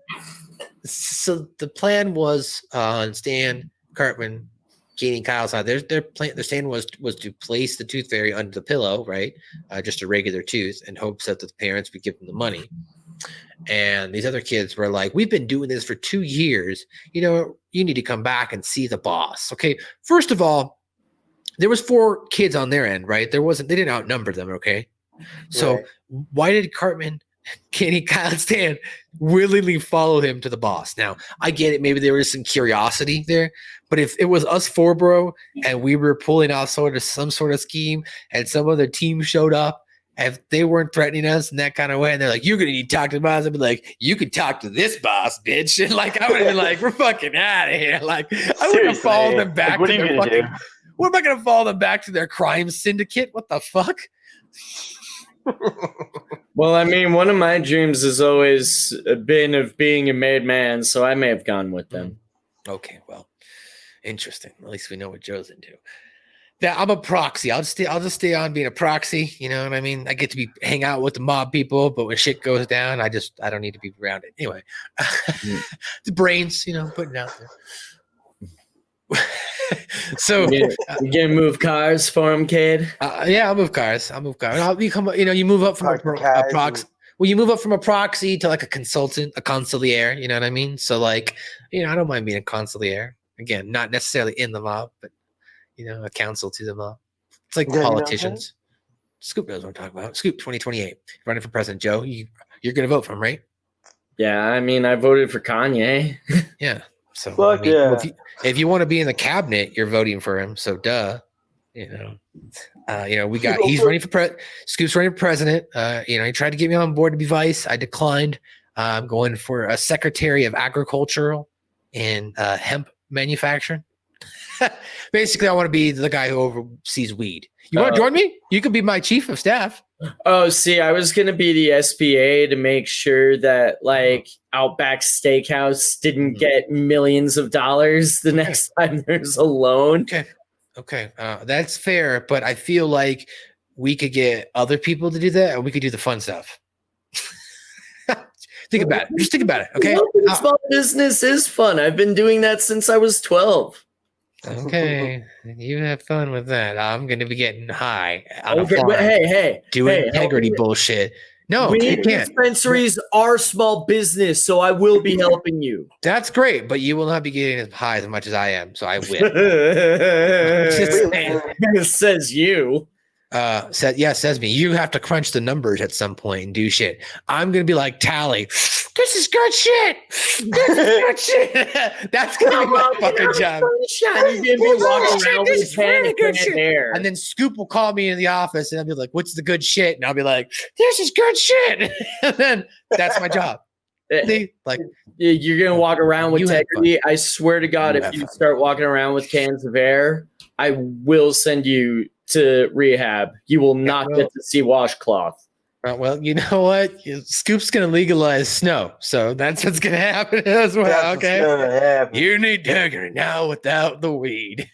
So the plan was on Stan, Cartman, Katie, and Kyle's side. Their plan. Their stand was to place the Tooth Fairy under the pillow, right? Just a regular tooth, in hopes that the parents would give them the money. And these other kids were like, "We've been doing this for 2 years. You need to come back and see the boss." Okay. First of all, there was 4 kids on their end, right? They didn't outnumber them. Okay. So Right. why did Cartman, Kenny, Kyle, and Stan willingly follow him to the boss? Now I get it. Maybe there was some curiosity there, but if it was us 4, bro, and we were pulling off some sort of scheme and some other team showed up, if they weren't threatening us in that kind of way, and they're like, "You're gonna need to talk to the boss," I'd be like, "You can talk to this boss, bitch." And like, I would have been like, "We're fucking out of here." Like, I would have followed them back. What to are you their gonna fucking. do? What am I gonna follow them back to their crime syndicate? What the fuck? Well, I mean, one of my dreams has always been of being a made man, so I may have gone with them. Okay, well, interesting. At least we know what Joe's into. Yeah, I'm a proxy. I'll just stay on being a proxy. You know what I mean? I get to hang out with the mob people, but when shit goes down, I don't need to be around it. Anyway, the brains, putting it out there. So You gonna move cars for him, kid? yeah, I'll move cars. I'll become, you move up from Park the cars well, you move up from a proxy to like a consultant, a consigliere. You know what I mean? So like, I don't mind being a consigliere. Again, not necessarily in the mob, but a counsel to the mob. It's like politicians. Scoop knows what I'm talking about. Scoop 2028, running for president. Joe, you're gonna vote for him, right? Yeah, I mean, I voted for Kanye. Yeah. So Fuck yeah. if you want to be in the cabinet, you're voting for him. So duh. We got he's running for Scoop's running for president. He tried to get me on board to be vice. I declined. I'm going for a secretary of agricultural and hemp manufacturing. Basically, I want to be the guy who oversees weed. You want to join me? You could be my chief of staff. Oh, see, I was going to be the SBA to make sure that like Outback Steakhouse didn't get millions of dollars the next time there's a loan. Okay. That's fair, but I feel like we could get other people to do that, and we could do the fun stuff. Think about it. Just think about it, okay? Small business is fun. I've been doing that since I was 12. Okay, you have fun with that. I'm going to be getting high. Okay, but hey, doing integrity bullshit. No, you weed can't. dispensaries are small business, so I will be helping you. That's great, but you will not be getting as high as much as I am, so I win. It says you. Says me. You have to crunch the numbers at some point and do shit. I'm gonna be like Tally. This is good shit. This is good shit. That's gonna be my fucking job. You're gonna be walking around with really good hair. And then Scoop will call me in the office, and I'll be like, "What's the good shit?" And I'll be like, "This is good shit." And then that's my job. See? Like you're gonna walk around with integrity. I swear to God, if you start walking around with cans of air, I will send you to rehab. You will not get to see washcloth. Well, you know what? Scoop's going to legalize snow. So that's what's going to happen as well. That's okay. You need integrity now without the weed.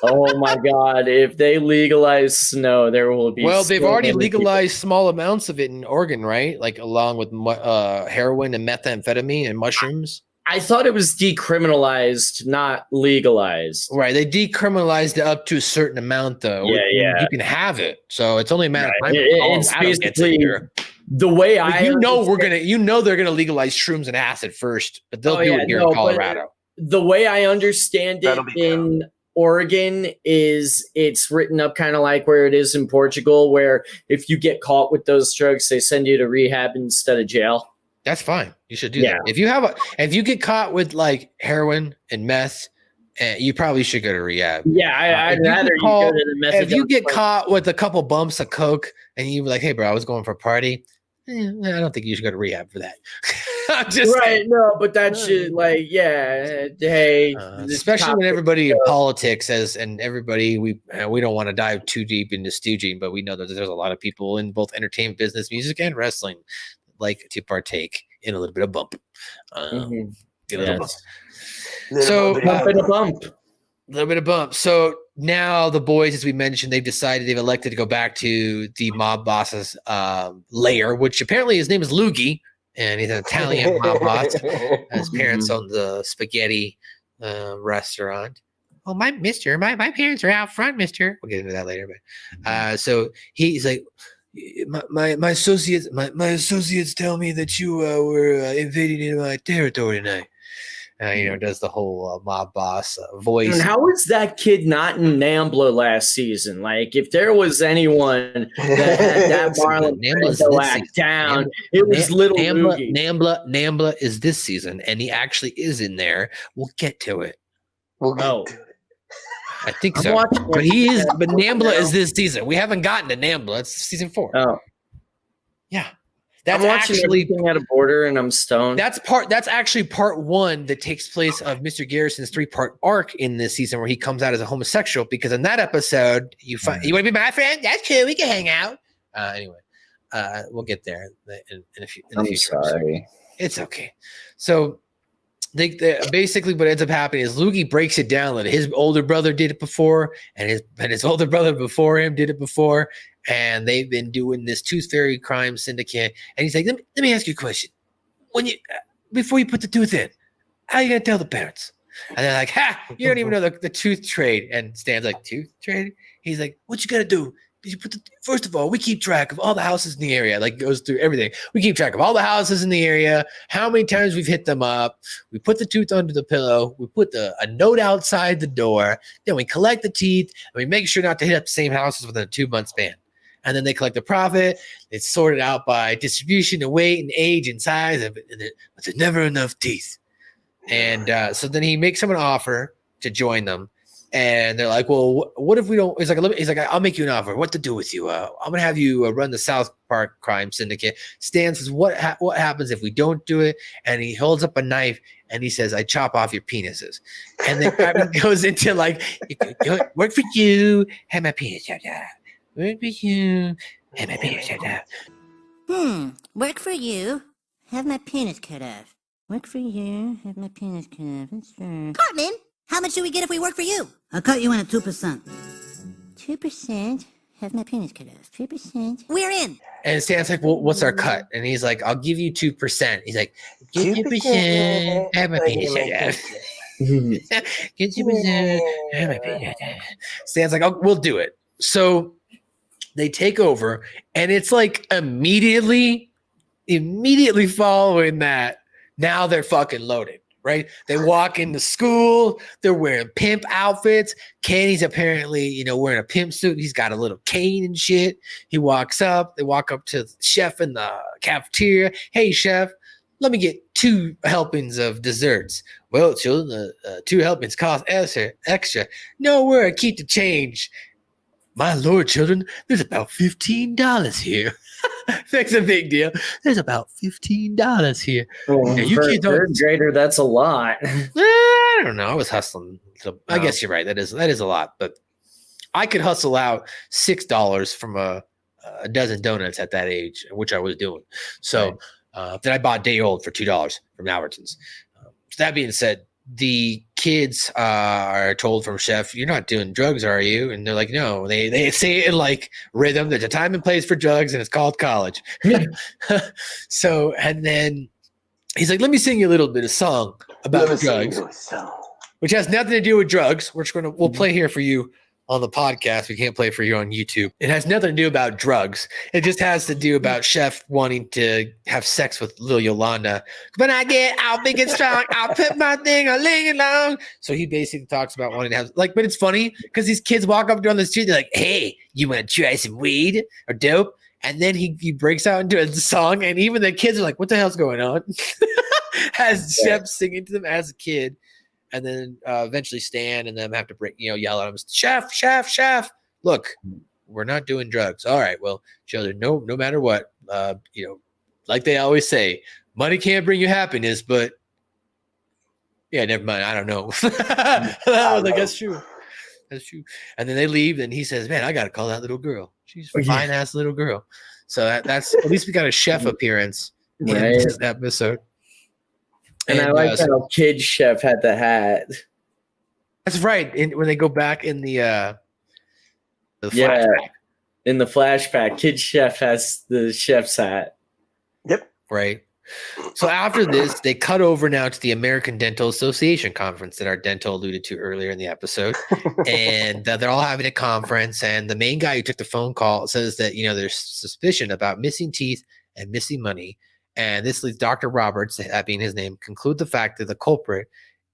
Oh my God. If they legalize snow, there will be. Well, they've already legalized small amounts of it in Oregon, right? Like along with heroin and methamphetamine and mushrooms. I thought it was decriminalized, not legalized. Right. They decriminalized it up to a certain amount, though. Yeah. You can have it. So it's only a matter of time. It's basically the way they're going to legalize shrooms and acid first, but they'll do it here in Colorado. The way I understand it in Oregon is it's written up kind of like where it is in Portugal, where if you get caught with those drugs, they send you to rehab instead of jail. That's fine. You should do that. If you get caught with like heroin and meth, you probably should go to rehab. Yeah, I'd rather you go to the meth. If you get caught with a couple bumps of coke and you were like, "Hey, bro, I was going for a party," I don't think you should go to rehab for that. I'm just saying. No, but that should hey, especially when everybody in politics says, and everybody we don't want to dive too deep into stooging, but we know that there's a lot of people in both entertainment business, music, and wrestling like to partake in a little bit of bump. Get a little bump. So a little bit of bump. So now the boys, as we mentioned, they've elected to go back to the mob boss's lair, which apparently his name is Loogie, and he's an Italian mob boss. His parents own the spaghetti restaurant. Oh, my parents are out front, mister. We'll get into that later. But so he's like, my associates tell me that you were invading into my territory tonight. Does the whole mob boss voice. And how was that kid not in NAMBLA last season? Like, if there was anyone that had that Marlon Brando act down, it was little Loogie. NAMBLA is this season, and he actually is in there. We'll get to it. I think so. But he is. But NAMBLA is this season. We haven't gotten to NAMBLA. It's season 4. Oh, yeah. I'm watching everything at a border, and I'm stoned. That's actually part 1 that takes place of Mr. Garrison's 3-part arc in this season, where he comes out as a homosexual. Because in that episode, you want to be my friend? That's cool. We can hang out. Anyway, we'll get there in a few. I'm sorry. It's okay. So. They basically what ends up happening is Loogie breaks it down that his older brother did it before, and his older brother before him did it before, and they've been doing this Tooth Fairy Crime Syndicate. And he's like, let me ask you a question. Before you put the tooth in, how are you gonna tell the parents? And they're like, you don't even know the tooth trade. And Stan's like, tooth trade? He's like, what you gotta do first of all, we keep track of all the houses in the area. Like goes through everything. We keep track of all the houses in the area, how many times we've hit them up. We put the tooth under the pillow. We put a note outside the door. Then we collect the teeth and we make sure not to hit up the same houses within a 2-month span. And then they collect the profit. It's sorted out by distribution and weight and age and size. But there's never enough teeth. And so then he makes them an offer to join them. And they're like, well, what if we don't? He's like, I'll make you an offer. What to do with you? I'm going to have you run the South Park Crime Syndicate. Stan says, what happens if we don't do it? And he holds up a knife and he says, I chop off your penises. And then Cartman goes into like, work for you, have my penis chopped off. Work for you, have my penis chopped off. Work for you, have my penis cut off. Work for you, have my penis cut off. That's fair. Cartman, how much do we get if we work for you? I'll cut you in at 2%. 2%, have my penis cut off. 2%. We're in. And Stan's like, well, what's our cut? And he's like, I'll give you 2%. He's like, get 2%, have my penis cut off. Get 2%, have my penis cut off. Stan's like, oh, we'll do it. So they take over, and it's like immediately following that, now they're fucking loaded, right? They walk into school, they're wearing pimp outfits. Kenny's apparently, wearing a pimp suit. He's got a little cane and shit. They walk up to the chef in the cafeteria. Hey, chef, let me get 2 helpings of desserts. Well, children, the 2 helpings cost extra. Nowhere, keep the change. My lord, children, there's about $15 here. That's a big deal. There's about $15 here. Well, you for a kids third grader, that's a lot. I don't know. I was hustling. So I guess you're right. That is a lot. But I could hustle out $6 from a dozen donuts at that age, which I was doing. So then I bought day old for $2 from Albertsons. So that being said, the kids are told from chef, you're not doing drugs, are you? And they're like, no. They say it in like rhythm. There's a time and place for drugs, and it's called college. So, and then he's like, let me sing you a little bit of song about drugs, which has nothing to do with drugs. We'll play here for you on the podcast. We can't play for you on YouTube. It has nothing to do about drugs. It just has to do about chef wanting to have sex with little Yolanda. When I get out big and strong, I'll put my thing on ling along. So he basically talks about wanting to have but it's funny because these kids walk up down the street, they're like, hey, you want to try some weed or dope? And then he breaks out into a song, and even the kids are like, what the hell's going on? As chef singing to them as a kid. And then eventually Stan and them have to yell at him, chef, look, we're not doing drugs. All right, well, children, no matter what, like they always say, money can't bring you happiness, but yeah, never mind. I don't know. I was like, that's true. That's true. And then they leave, and he says, man, I got to call that little girl. She's a fine-ass little girl. So that's at least we got a chef appearance in this episode. And I like how Kid Chef had the hat. That's right. When they go back in the flashback. In the flashback, Kid Chef has the chef's hat. Yep. Right. So after this, they cut over now to the American Dental Association conference that our dental alluded to earlier in the episode. And they're all having a conference. And the main guy who took the phone call says that, there's suspicion about missing teeth and missing money. And this leads Dr. Roberts, that being his name, conclude the fact that the culprit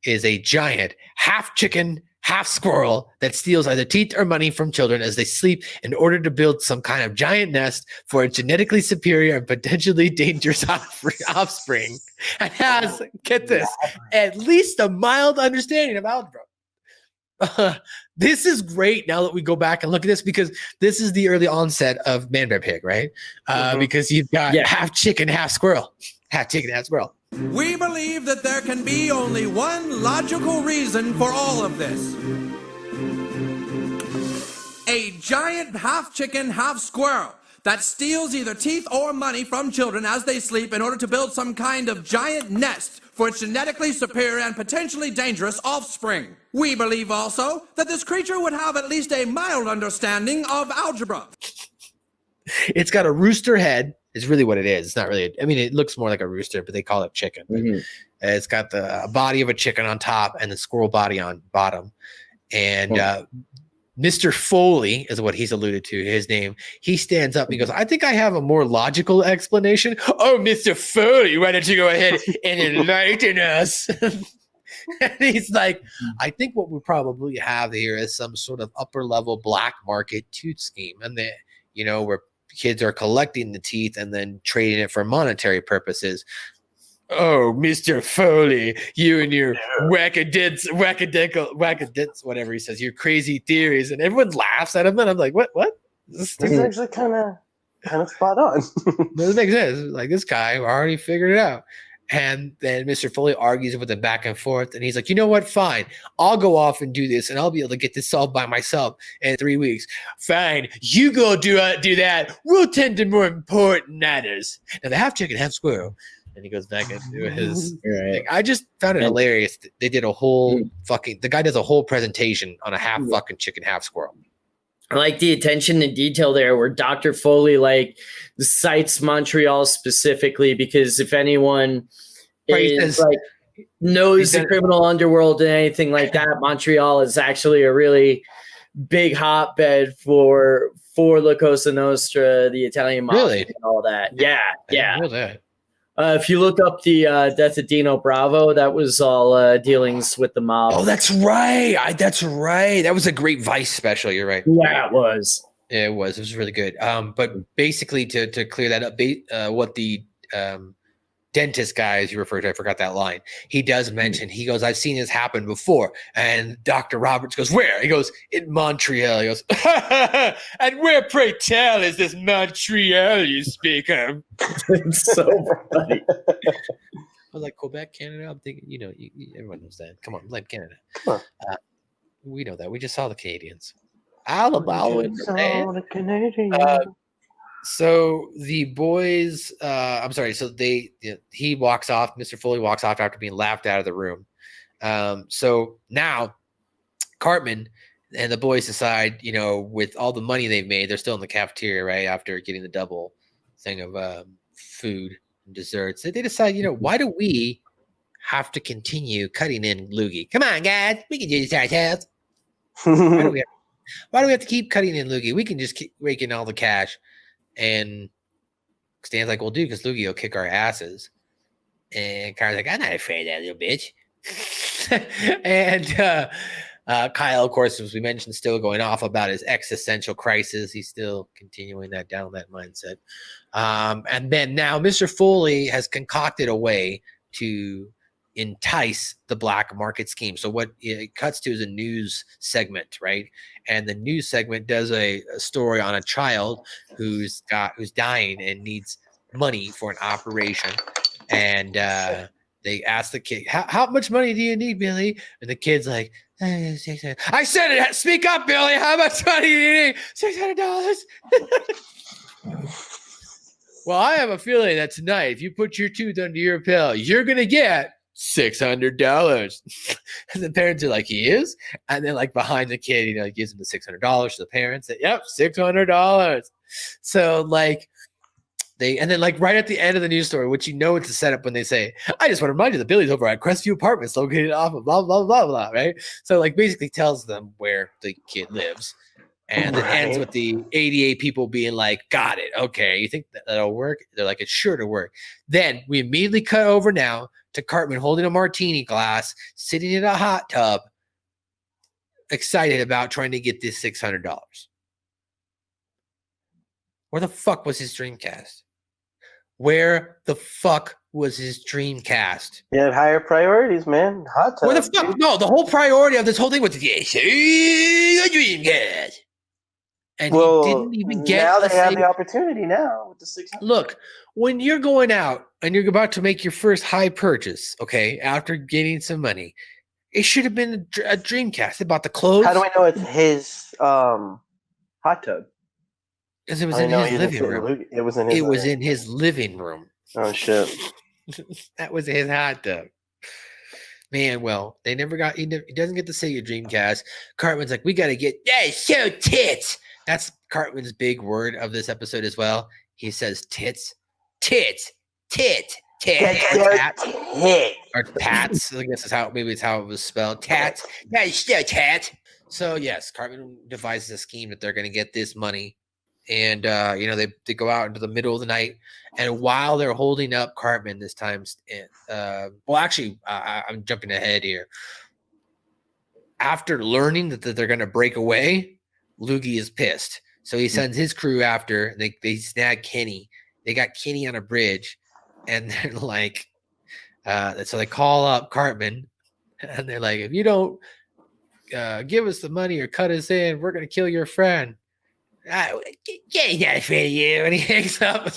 is a giant half chicken, half squirrel that steals either teeth or money from children as they sleep in order to build some kind of giant nest for a genetically superior and potentially dangerous offspring. And has, get this, at least a mild understanding of algebra. This is great now that we go back and look at this, because this is the early onset of Man Bear Pig, right? Because you've got half chicken, half squirrel. Half chicken, half squirrel. We believe that there can be only one logical reason for all of this. A giant half chicken, half squirrel that steals either teeth or money from children as they sleep in order to build some kind of giant nest for its genetically superior and potentially dangerous offspring. We believe also that this creature would have at least a mild understanding of algebra. It's got a rooster head, is really what it is. It's not really, it looks more like a rooster, but they call it chicken. Mm-hmm. It's got the body of a chicken on top and the squirrel body on bottom. And Mr. Foley is what he's alluded to, his name. He stands up and he goes, I think I have a more logical explanation. Oh, Mr. Foley, why don't you go ahead and enlighten us? And he's like, I think what we probably have here is some sort of upper level black market tooth scheme. And that, where kids are collecting the teeth and then trading it for monetary purposes. Oh, Mr. Foley, you and your wackadits, whatever he says, your crazy theories. And everyone laughs at him. And I'm like, what? This is actually kind of spot on. Doesn't make sense. Like, this guy already figured it out. And then Mr. Foley argues with him back and forth. And he's like, you know what? Fine. I'll go off and do this. And I'll be able to get this solved by myself in 3 weeks. Fine. You go do that. We'll tend to more important matters. Now, the half chicken, half squirrel. And he goes back into his thing. I just found it hilarious. They did a whole the guy does a whole presentation on a half fucking chicken, half squirrel. I like the attention to detail there where Dr. Foley cites Montreal specifically, because if anyone knows the criminal underworld and anything like that, Montreal is actually a really big hotbed for La Cosa Nostra, the Italian mafia, and all that. Yeah. If you look up the death of Dino Bravo, that was all dealings with the mob. Oh, that's right. That was a great Vice special. You're right. Yeah, it was. Yeah, it was. It was really good. But basically, to clear that up, what the dentist guy, as you referred to, I forgot that line. He does mention, he goes, I've seen this happen before. And Dr. Roberts goes, where? He goes, in Montreal. He goes, and where, pray tell, is this Montreal you speak of? It's so funny. I was like, Quebec, Canada? I'm thinking, everyone knows that. Come on, like Canada. We know that. We just saw the Canadians. Alabama. the Canadians. So the boys, he walks off. Mr. Foley walks off after being laughed out of the room. So now Cartman and the boys decide, with all the money they've made, they're still in the cafeteria, right? After getting the double thing of food and desserts. They decide, why do we have to continue cutting in loogie? Come on, guys. We can do this ourselves. Why do we have to keep cutting in loogie? We can just keep raking all the cash. And Stan's like, we'll do, because Loogie will kick our asses. And Kyle's like, I'm not afraid of that little bitch. And Kyle, of course, as we mentioned, still going off about his existential crisis. He's still continuing down that mindset. And then now Mr. Foley has concocted a way to entice the black market scheme. So what it cuts to is a news segment, right? And the news segment does a story on a child who's dying and needs money for an operation. And they ask the kid, how much money do you need, Billy? And the kid's like, I said it. Speak up, Billy. How much money do you need? $600. Well, I have a feeling that tonight, if you put your tooth under your pillow, you're going to get $600. And the parents are like, he is? And then behind the kid, he gives him the $600 to the parents. Yep, $600. So right at the end of the news story, which it's a setup when they say, I just want to remind you that Billy's over at Crestview Apartments located off of blah, blah, blah, blah, right? So basically tells them where the kid lives. And it ends with the 88 people being like, got it. Okay, you think that'll work? They're like, it's sure to work. Then we immediately cut over now to Cartman holding a martini glass, sitting in a hot tub, excited about trying to get this $600. Where the fuck was his Dreamcast? Where the fuck was his Dreamcast? He had higher priorities, man. Hot tub. Where the fuck? Dude. No, the whole priority of this whole thing was the Dreamcast. And he didn't even get. Now they have the opportunity now with the 600. Look, when you're going out and you're about to make your first high purchase, okay, after getting some money, it should have been a Dreamcast. They bought the clothes. How do I know it's his hot tub? Because it was in his living room. It was in his. It was in his living room. Oh shit! That was his hot tub. Man, well, they never got. He doesn't get to say your Dreamcast. Cartman's like, we got to get. Yeah, show tits. That's Cartman's big word of this episode as well. He says tits, tit, tit, tit, or tats, or tats. I guess it's how it was spelled. Tats. Yeah, show tat. So yes, Cartman devises a scheme that they're going to get this money, and they go out into the middle of the night, and while they're holding up Cartman this time, I'm jumping ahead here. After learning that they're going to break away, Loogie is pissed, so he sends his crew after. They snag Kenny. They got Kenny on a bridge, and they're like, so they call up Cartman, and they're like, if you don't give us the money or cut us in, we're gonna kill your friend. Kenny's not afraid of you. And he hangs up.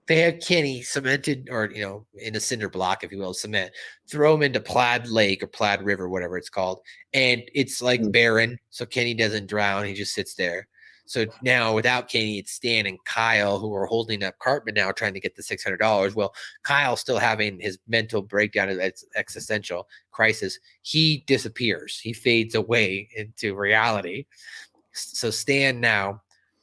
they have Kenny cemented, or in a cinder block, if you will, cement. Throw him into Plaid Lake or Plaid River, whatever it's called, and it's like barren, so Kenny doesn't drown. He just sits there. So now without Kenny, it's Stan and Kyle who are holding up Cartman now, trying to get the $600. Well, Kyle's still having his mental breakdown, its existential crisis. He disappears. He fades away into reality. So Stan now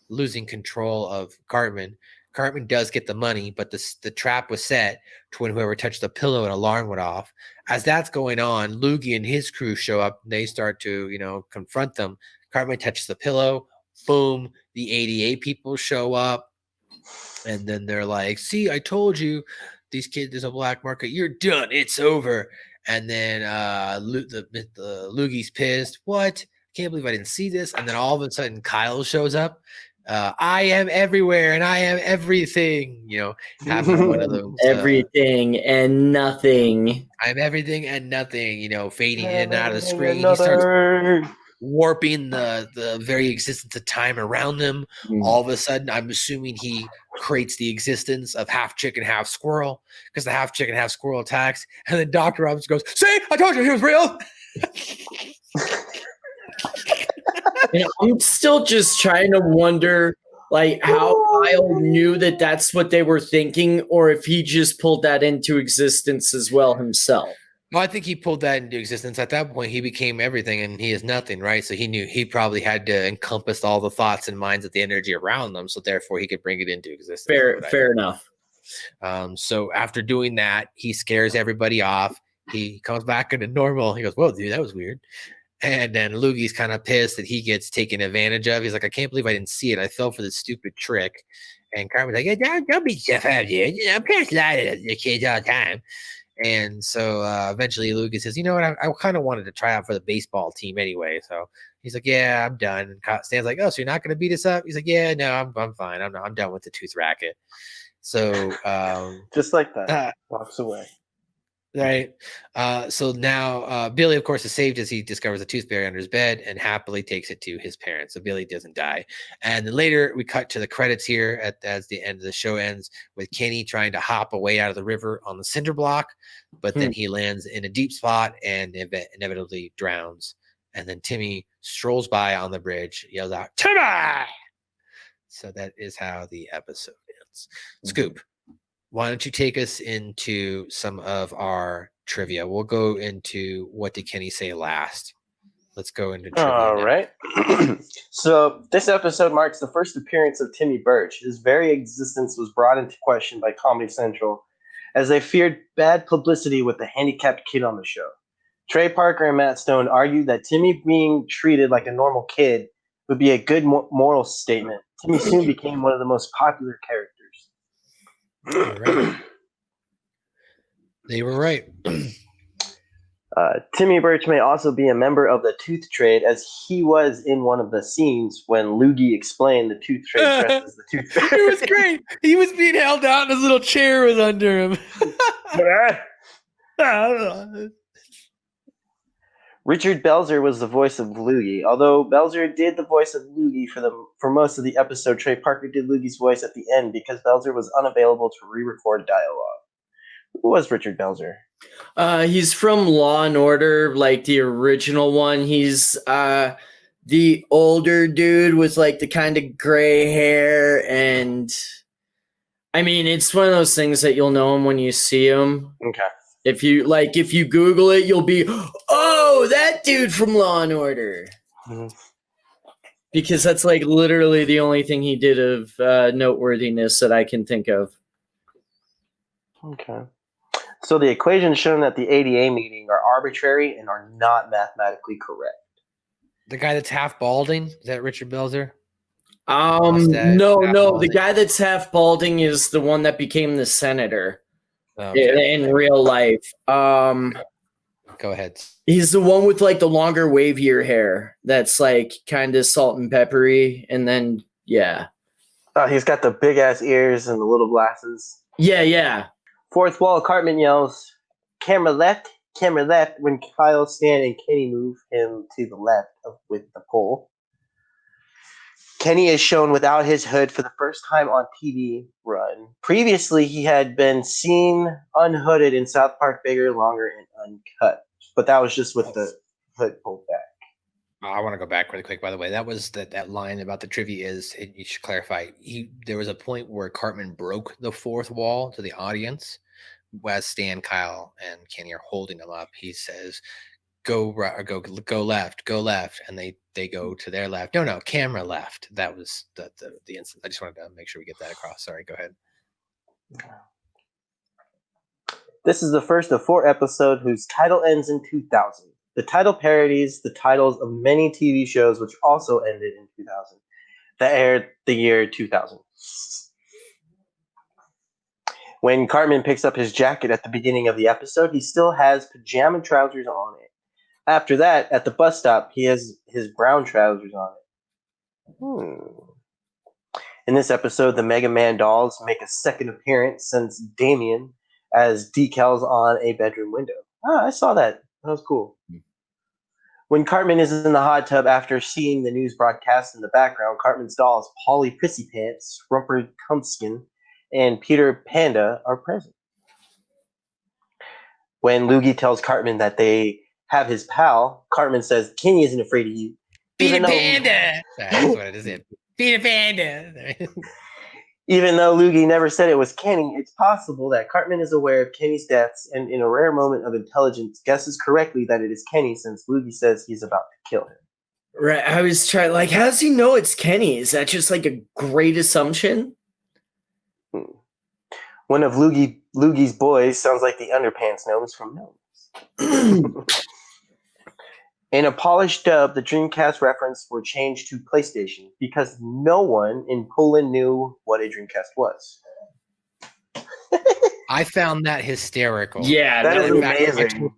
losing control of Cartman. Cartman does get the money, but the trap was set to when whoever touched the pillow, an alarm went off. As that's going on, Loogie and his crew show up. And they start to, confront them. Cartman touches the pillow. Boom, the ADA people show up, and then they're like, see, I told you, these kids, there's a black market. You're done. It's over. And then the Loogie's pissed. What? Can't believe I didn't see this. And then all of a sudden, Kyle shows up. I am everywhere, and I am everything. Having one of those. Everything and nothing. I'm everything and nothing, fading in and out of the screen. He starts warping the very existence of time around them. All of a sudden, I'm assuming he creates the existence of half chicken, half squirrel, because the half chicken, half squirrel attacks, and then Dr. Robbins goes, see, I told you he was real. I'm still just trying to wonder, how Kyle knew that that's what they were thinking, or if he just pulled that into existence as well himself. Well, I think he pulled that into existence. At that point, he became everything, and he is nothing, right? So he knew he probably had to encompass all the thoughts and minds of the energy around them, so therefore he could bring it into existence. Fair enough. So after doing that, he scares everybody off. He comes back into normal. He goes, whoa, dude, that was weird. And then Loogie's kind of pissed that he gets taken advantage of. He's like, I can't believe I didn't see it. I fell for this stupid trick. And Cartman's like, yeah, don't be stuff out here. I'm parents lie to the kids all the time. And so eventually Loogie says, you know what? I kind of wanted to try out for the baseball team anyway. So he's like, yeah, I'm done. And Stan's like, oh, so you're not going to beat us up? He's like, yeah, no, I'm fine. I'm done with the tooth racket. So just like that, walks away. Right. So now Billy, of course, is saved as he discovers a tooth fairy under his bed and happily takes it to his parents. So Billy doesn't die. And then later we cut to the credits here as the end of the show ends with Kenny trying to hop away out of the river on the cinder block, but then he lands in a deep spot and inevitably drowns. And then Timmy strolls by on the bridge, yells out, Timmy! So that is how the episode ends. Scoop, why don't you take us into some of our trivia? We'll go into what did Kenny say last. Let's go into trivia. All right. So this episode marks the first appearance of Timmy Birch. His very existence was brought into question by Comedy Central as they feared bad publicity with the handicapped kid on the show. Trey Parker and Matt Stone argued that Timmy being treated like a normal kid would be a good moral statement. Timmy soon became one of the most popular characters. Right. They were right. Timmy Birch may also be a member of the Tooth Trade, as he was in one of the scenes when Loogie explained the Tooth Trade dressed as the Tooth Fairy. It was great. He was being held out and his little chair was under him. Richard Belzer was the voice of Loogie. Although Belzer did the voice of Loogie for most of the episode, Trey Parker did Loogie's voice at the end because Belzer was unavailable to re-record dialogue. Who was Richard Belzer? He's from Law and Order, like the original one. He's the older dude with like the kind of gray hair, and I mean, it's one of those things that you'll know him when you see him. Okay. If you Google it, you'll be, oh, that dude from Law and Order. Mm-hmm. Because that's like literally the only thing he did of noteworthiness that I can think of. Okay. So the equations shown at the ADA meeting are arbitrary and are not mathematically correct. The guy that's half balding, is that Richard Belzer? Mustache, No, half no. The balding. guy that's half balding is the one that became the senator Okay. in real life. Go ahead. He's the one with like the longer, wavier hair. That's like kind of salt and peppery, and then yeah. He's got the big ass ears and the little glasses. Yeah. Fourth wall, Cartman yells, camera left, when Kyle, Stan, and Kenny move him to the left with the pole. Kenny is shown without his hood for the first time on TV run. Previously, he had been seen unhooded in South Park Bigger, Longer, and Uncut. But that was just with the hood pulled back. I want to go back really quick, by the way. That was that line about the trivia is, you should clarify, there was a point where Cartman broke the fourth wall to the audience. As Stan, Kyle, and Kenny are holding him up, he says, go left, and they go to their left. No, camera left. That was the instance. I just wanted to make sure we get that across. Sorry, go ahead. This is the first of 4 episodes whose title ends in 2000. The title parodies the titles of many TV shows which also ended in 2000 that aired the year 2000. When Cartman picks up his jacket at the beginning of the episode, he still has pajama trousers on it. After that, at the bus stop, he has his brown trousers on it. In this episode, the Mega Man dolls make a second appearance since Damien as decals on a bedroom window. I saw that. That was cool. When Cartman is in the hot tub after seeing the news broadcast in the background, Cartman's dolls, Polly Pissy Pants, Rumper Kumpskin, and Peter Panda are present. When Loogie tells Cartman that they have his pal, Cartman says, Kenny isn't afraid of you. Peter Panda! That's what it is. Peter Panda! Even though Loogie never said it was Kenny, it's possible that Cartman is aware of Kenny's deaths and in a rare moment of intelligence guesses correctly that it is Kenny since Loogie says he's about to kill him. Right. I was trying, like, how does he know it's Kenny? Is that just like a great assumption? One of Loogie's boys sounds like the Underpants Gnomes from Gnomes. In a polished dub, the Dreamcast reference were changed to PlayStation because no one in Poland knew what a Dreamcast was. I found that hysterical. Yeah, that is amazing.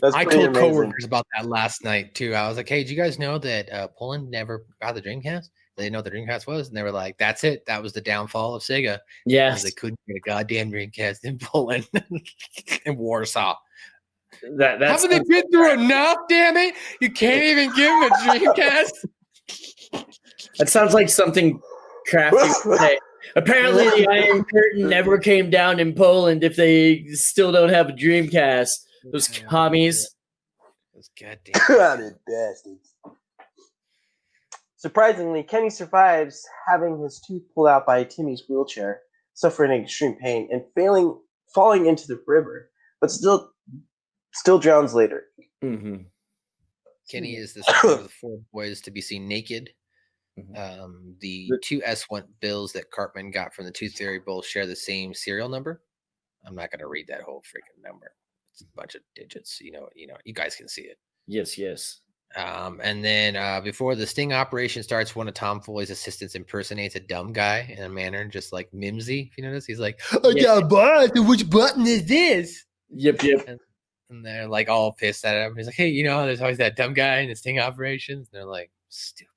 I told coworkers about that last night too. I was like, "Hey, did you guys know that Poland never got the Dreamcast? They didn't know what the Dreamcast was." And they were like, "That's it. That was the downfall of Sega. Yes, they couldn't get a goddamn Dreamcast in Poland, in Warsaw." That's haven't they been through enough? Damn it! You can't even give them a Dreamcast. That sounds like something crafty to say. Apparently, the Iron Curtain never came down in Poland if they still don't have a Dreamcast. Those commies. Those goddamn bastards. Surprisingly, Kenny survives having his tooth pulled out by Timmy's wheelchair, suffering extreme pain, and falling into the river, but still drowns later. Mm-hmm. Kenny is the second of the 4 boys to be seen naked. The 2 S1 bills that Cartman got from the Tooth Fairy both share the same serial number. I'm not going to read that whole freaking number. It's a bunch of digits. You know, you guys can see it. Yes. And then before the sting operation starts, one of Tom Foley's assistants impersonates a dumb guy in a manner just like Mimsy. If you notice, he's like, "I got a button. Which button is this?" Yep. And they're like all pissed at him. He's like, "Hey, there's always that dumb guy in the sting operations." And they're like, "Stupid."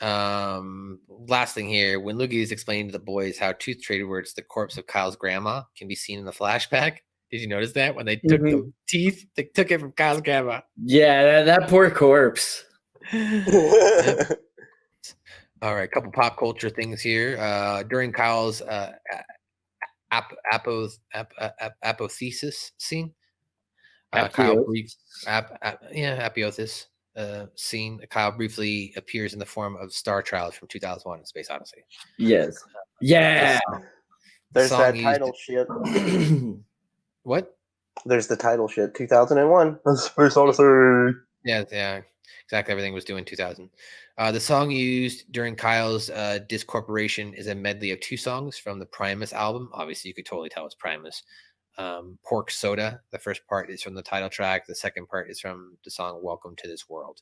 Last thing here, when Loogie is explaining to the boys how Tooth traded words the corpse of Kyle's grandma can be seen in the flashback. Did you notice that when they took the teeth, they took it from Kyle's grandma? Yeah, that poor corpse. All right, a couple pop culture things here. During Kyle's apotheosis scene, apotheosis scene. Kyle briefly appears in the form of Star Child from 2001: Space Odyssey. Yes. Yeah. There's that title shit. What? There's the title shit. 2001. Space Odyssey. Yeah. Exactly. Everything was doing 2000. The song used during Kyle's discorporation is a medley of 2 songs from the Primus album. Obviously, you could totally tell it's Primus. Pork Soda. The first part is from the title track. The second part is from the song Welcome to This World.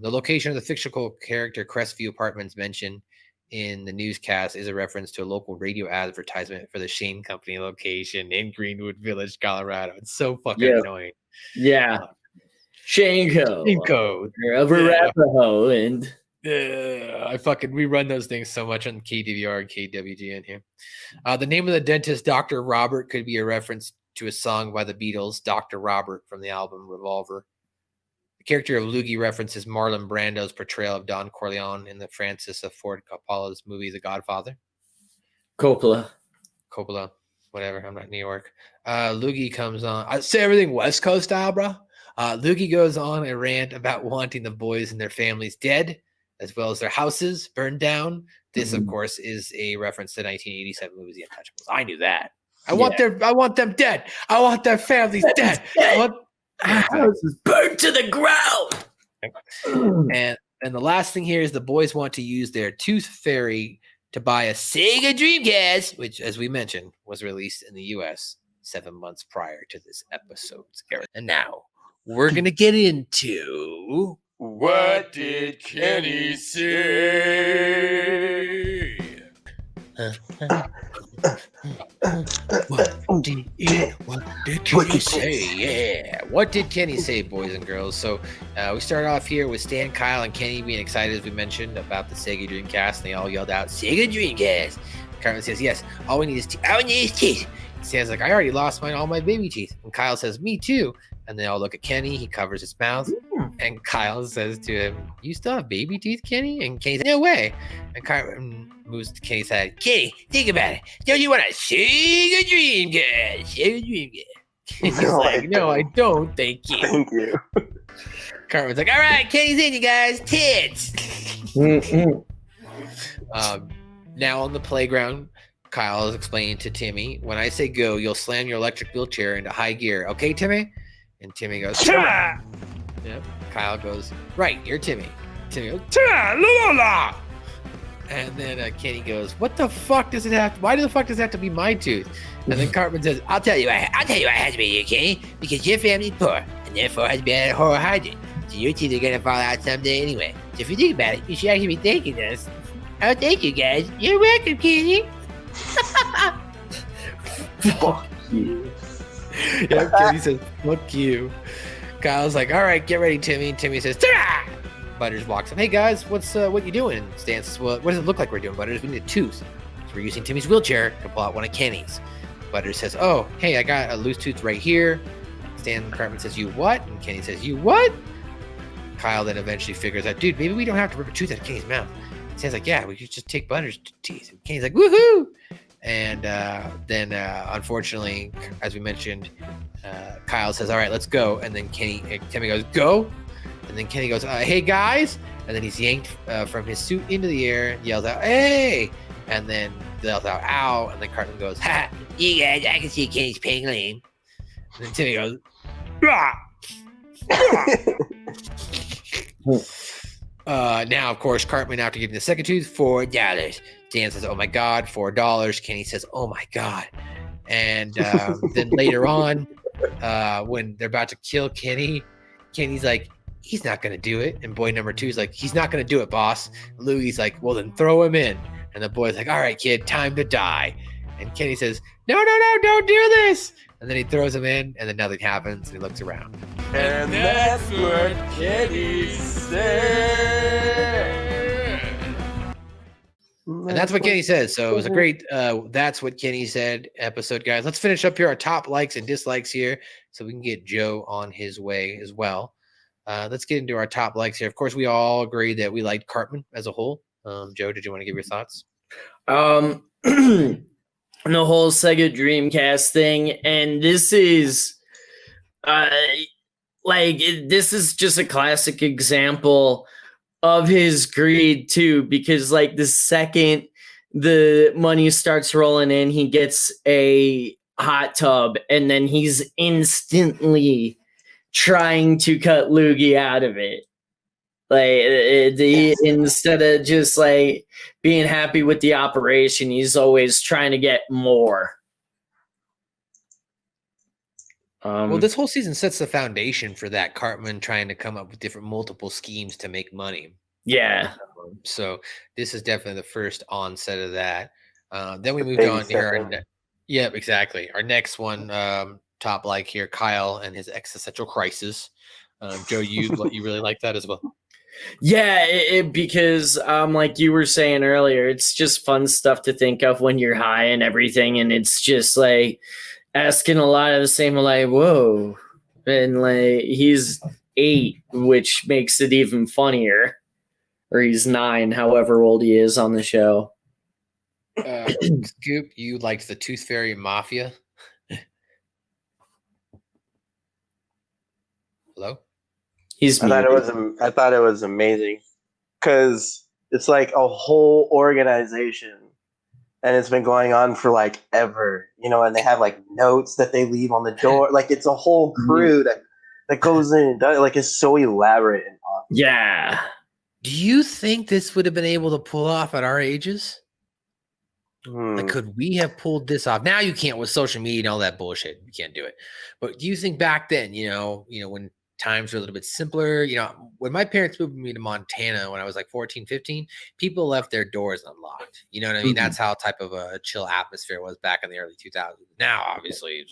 The location of the fictional character Crestview Apartments mentioned in the newscast is a reference to a local radio advertisement for the Shane Company location in Greenwood Village, Colorado. It's so fucking annoying. Yeah. Shanko. Of Arapaho and we run those things so much on KDVR and KWGN here. The name of the dentist, Dr. Robert, could be a reference to a song by the Beatles, Dr. Robert, from the album Revolver. The character of Loogie references Marlon Brando's portrayal of Don Corleone in the Francis Ford Coppola's movie The Godfather. Coppola, whatever. I'm not in New York. Loogie comes on. I say everything West Coast style, bro. Loogie goes on a rant about wanting the boys and their families dead, as well as their houses burned down. This, of course, is a reference to the 1987 movie The Untouchables. I knew that. I want them dead. I want their families dead. I want houses burned to the ground. And the last thing here is the boys want to use their Tooth Fairy to buy a SEGA Dreamcast, which, as we mentioned, was released in the U.S. 7 months prior to this episode's air. And now we're going to get into What Did Kenny Say? What did Kenny say? Yeah. What did Kenny say, boys and girls? So we start off here with Stan, Kyle, and Kenny being excited, as we mentioned, about the SEGA Dreamcast. And they all yelled out, SEGA Dreamcast. Cartman says, yes, all we need is teeth. All we need is teeth. Stan's like, I already lost all my baby teeth. And Kyle says, me too. And they all look at Kenny. He covers his mouth. And Kyle says to him, you still have baby teeth, Kenny? And Kenny says, no way. And Cartman moves to Kenny's head. Kenny, think about it. Don't you want to SEGA Dreamcast? SEGA Dreamcast. He's like, no, I don't. Thank you. Thank you. Cartman's like, all right, Kenny's in, you guys. Tits. Now on the playground, Kyle is explaining to Timmy, when I say go, you'll slam your electric wheelchair into high gear. Okay, Timmy? And Timmy goes, ta! Yep. Kyle goes, right, you're Timmy. Timmy goes, ta! La la la! And then Kenny goes, what the fuck does it have to, why the fuck does it have to be my tooth? And then Cartman says, I'll tell you why it has to be you, Kenny, because your family's poor, and therefore has been at a horror hydrant. So your teeth are gonna fall out someday anyway. So if you think about it, you should actually be thanking us. Oh, thank you guys. You're welcome, Kenny. Fuck you. Yeah, Kenny says, fuck you. Kyle's like, all right, get ready, Timmy. And Timmy says, ta-da! Butters walks up. Hey, guys, what you doing? And Stan says, well, what does it look like we're doing, Butters? We need a tooth. So we're using Timmy's wheelchair to pull out one of Kenny's. Butters says, oh, hey, I got a loose tooth right here. Stan Cartman says, you what? And Kenny says, you what? Kyle then eventually figures out, dude, maybe we don't have to rip a tooth out of Kenny's mouth. Stan's like, yeah, we could just take Butters' teeth. And Kenny's like, woohoo! And then, unfortunately, as we mentioned, Kyle says, all right, let's go. And then Timmy goes, go. And then Kenny goes, hey, guys. And then he's yanked from his suit into the air and yells out, hey. And then yells out, ow. And then Cartman goes, ha, you guys, I can see Kenny's paying lame. And then Timmy goes, now, of course, Cartman, after getting the second tooth, $4. Dan says, oh my God, $4. Kenny says, oh my God. And then later on, when they're about to kill Kenny, Kenny's like, he's not going to do it. And boy number 2 is like, he's not going to do it, boss. Louie's like, well, then throw him in. And the boy's like, all right, kid, time to die. And Kenny says, no, don't do this. And then he throws him in, and then nothing happens, and he looks around. And that's what Kenny said. And that's what Kenny says. So it was a great That's What Kenny Said episode, guys. Let's finish up here our top likes and dislikes here so we can get Joe on his way as well. Let's get into our top likes here. Of course, we all agree that we liked Cartman as a whole. Joe, did you want to give your thoughts? The whole Sega Dreamcast thing, and this is this is just a classic example of his greed too, because like the second the money starts rolling in, he gets a hot tub and then he's instantly trying to cut Loogie out of it. Instead of just like being happy with the operation, he's always trying to get more. Well, this whole season sets the foundation for that. Cartman trying to come up with different multiple schemes to make money. Yeah. So this is definitely the first onset of that. Then we The moved baby on to step our in. yeah, exactly. Our next one, top like here, Kyle and his existential crisis. Joe, you really like that as well. Yeah, because like you were saying earlier, it's just fun stuff to think of when you're high and everything, and it's just like asking a lot of the same, like, whoa. And like he's 8, which makes it even funnier. Or he's 9, however old he is on the show. Scoop, you liked the Tooth Fairy Mafia. Hello? He's I muted. thought it was amazing because it's like a whole organization, and it's been going on for like ever, and they have like notes that they leave on the door. Like it's a whole crew that goes in and does, like, it's so elaborate and awesome. Yeah. Do you think this would have been able to pull off at our ages? Like, could we have pulled this off? Now you can't with social media and all that bullshit. You can't do it. But do you think back then, when times were a little bit simpler, when my parents moved me to Montana when I was like 14, 15, people left their doors unlocked. You know what I mean? That's how type of a chill atmosphere was back in the early 2000s. Now, obviously,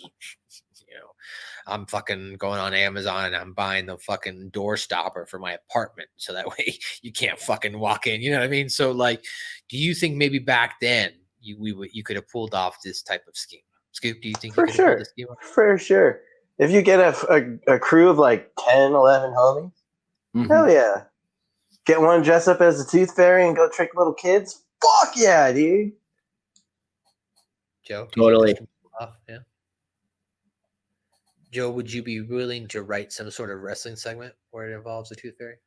I'm fucking going on Amazon and I'm buying the fucking door stopper for my apartment. So that way you can't fucking walk in. You know what I mean? So like, do you think maybe back then you could have pulled off this type of scheme? Scoop, do you think you could have pulled this scheme off? For sure. If you get a crew of like 10, 11 homies, hell yeah. Get one dress up as a Tooth Fairy and go trick little kids. Fuck yeah, dude. Joe? Totally. Yeah. Joe, would you be willing to write some sort of wrestling segment where it involves a Tooth Fairy?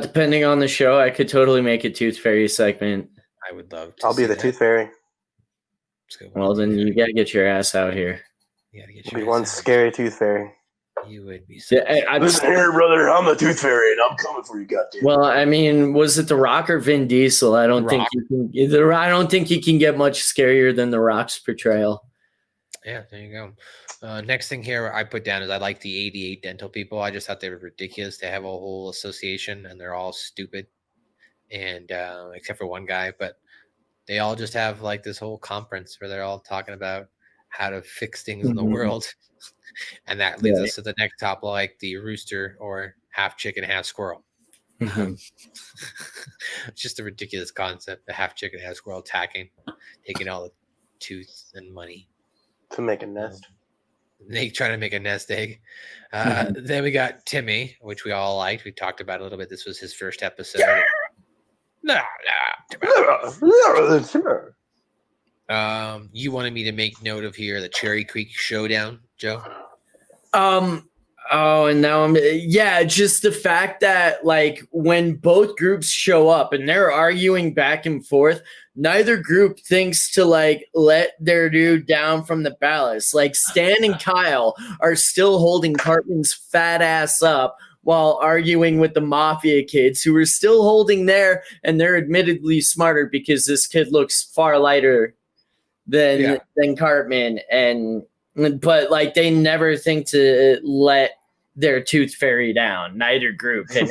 Depending on the show, I could totally make a Tooth Fairy segment. I would love to. I'll be the Tooth Fairy. Well, then you gotta get your ass out here. You gotta get I'll be one scary Tooth Fairy. You would be. So Listen here, brother. I'm the Tooth Fairy, and I'm coming for you, goddamn. Well, I mean, was it The Rock or Vin Diesel? I don't think you can. I don't think you can get much scarier than The Rock's portrayal. Yeah, there you go. Next thing here I put down is I like the 88 dental people. I just thought they were ridiculous. They have a whole association, and they're all stupid, and except for one guy, but they all just have like this whole conference where they're all talking about how to fix things in the world. And that leads us to the next top, like the rooster or half chicken, half squirrel. It's just a ridiculous concept. The half chicken, half squirrel taking all the tooth and money to make a nest. They trying to make a nest egg. Then we got Timmy, which we all liked. We talked about a little bit. This was his first episode. You wanted me to make note of here the Cherry Creek Showdown, Joe? Oh, and now just the fact that like when both groups show up and they're arguing back and forth, neither group thinks to like let their dude down from the ballast. Like Stan and Kyle are still holding Cartman's fat ass up while arguing with the Mafia kids who are still holding there, and they're admittedly smarter because this kid looks far lighter than Cartman, but like they never think to let their Tooth Fairy down, neither group. And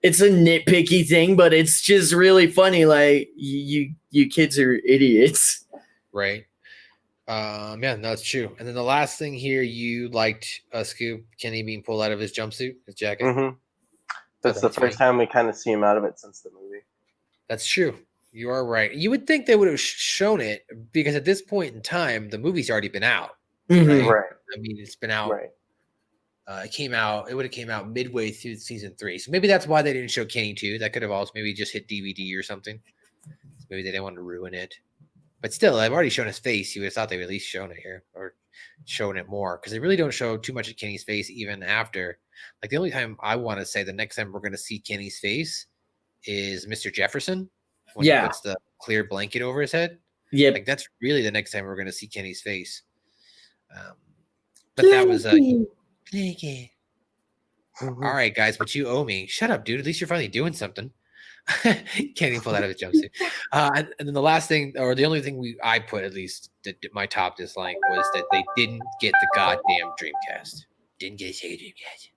it's a nitpicky thing, but it's just really funny. Like you kids are idiots. Right. Yeah, that's true. And then the last thing here, you liked Scoop, Kenny being pulled out of his jumpsuit, his jacket. That's the first time we kind of see him out of it since the movie. That's true. You are right. You would think they would have shown it because at this point in time, the movie's already been out. Right. I mean, it's been out. Right. It came out. It would have came out midway through season 3. So maybe that's why they didn't show Kenny 2. That could have also maybe just hit DVD or something. Maybe they didn't want to ruin it. But still, I've already shown his face. You would have thought they would at least shown it here or shown it more because they really don't show too much of Kenny's face even after. Like the only time I want to say the next time we're going to see Kenny's face is Mr. Jefferson. When he puts the clear blanket over his head. Yeah. Like that's really the next time we're going to see Kenny's face. But that was Blanket. All right, guys, but you owe me. Shut up, dude. At least you're finally doing something. Can't even pull that out of his jumpsuit. And then the last thing, or the only thing I put at least that my top dislike was that they didn't get the goddamn Dreamcast. Didn't get a Sega Dreamcast.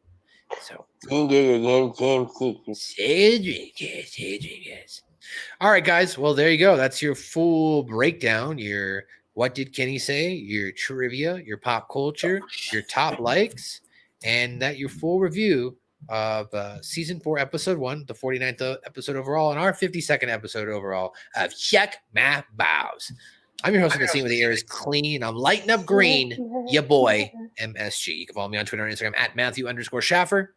So Sega Dreamcast. All right, guys. Well, there you go. That's your full breakdown. Your what did Kenny say? Your trivia, your pop culture, your top likes, and that your full review of season 4, episode 1, the 49th episode overall, and our 52nd episode overall of Check My Bows. I'm your host of the scene where the air is clean. I'm lighting up green, ya boy, MSG. You can follow me on Twitter and Instagram at Matthew_Schaffer.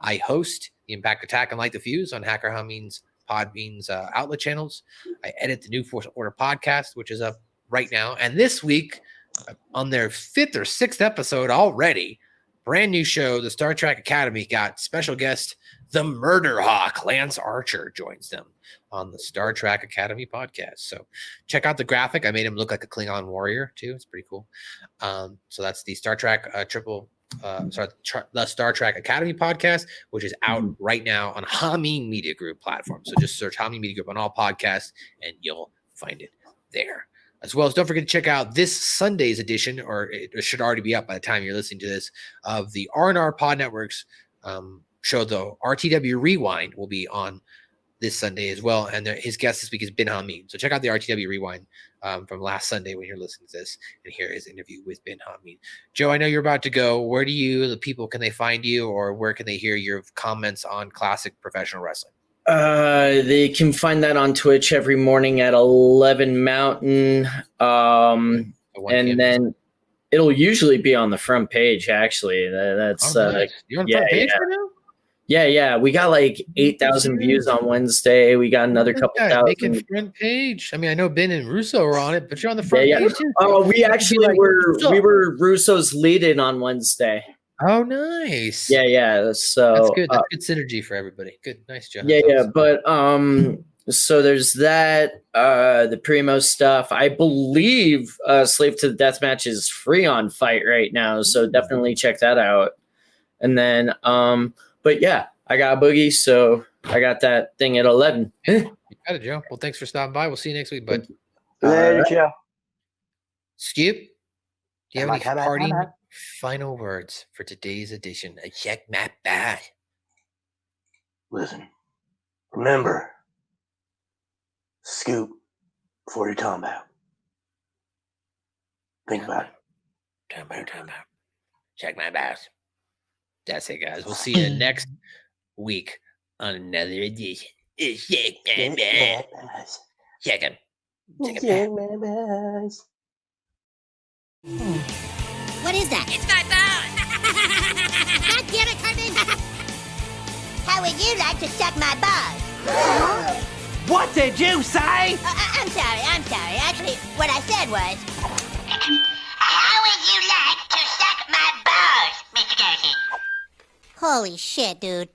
I host the Impact Attack and Light the Fuse on Hacker Humming's Podbean's outlet channels. I edit the New Force Order podcast, which is up right now. And this week, on their 5th or 6th episode already, brand new show, the Star Trek Academy, got special guest, the Murder Hawk, Lance Archer, joins them on the Star Trek Academy podcast. So check out the graphic. I made him look like a Klingon warrior too. It's pretty cool. So that's the Star Trek the Star Trek Academy podcast, which is out right now on Humming Media Group platform. So just search Humming Media Group on all podcasts and you'll find it there. As well as don't forget to check out this Sunday's edition, or it should already be up by the time you're listening to this, of the R&R Pod Network's show, the RTW Rewind, will be on this Sunday as well. And his guest this week is Ben Hameen. So check out the RTW Rewind from last Sunday when you're listening to this and hear his interview with Ben Hameen. Joe, I know you're about to go. Where do the people, can they find you, or where can they hear your comments on classic professional wrestling? They can find that on Twitch every morning at 11 Mountain. And then it'll usually be on the front page, actually. That's nice. You're on the front page right now? Yeah. We got like 8,000 views on Wednesday. We got another couple thousand. Making front page. I mean, I know Ben and Russo are on it, but you're on the front page too. Oh, we actually we were Russo's lead-in on Wednesday. Oh, nice. Yeah. So that's good. That's good synergy for everybody. Good, nice job. Yeah. But so there's that. The Primo stuff. I believe Slave to the Deathmatch is free on Fight right now, so definitely check that out. And then, but yeah, I got a boogie, so I got that thing at 11. You got it, Joe. Well, thanks for stopping by. We'll see you next week, bud. Later, Joe. Skip, do you have any parting final words for today's edition of Check My Bows? Listen, remember, scoop before you talking about. Think about it. Time out. Check My Bows. That's it, guys. We'll see you next week on another edition of Check My Bows. Check him. Check My Bows. What is that? It's my bone! God damn it, Cartman! How would you like to suck my balls? What did you say? I'm sorry. Actually, what I said was... How would you like to suck my balls, Mr. Garrison? Holy shit, dude.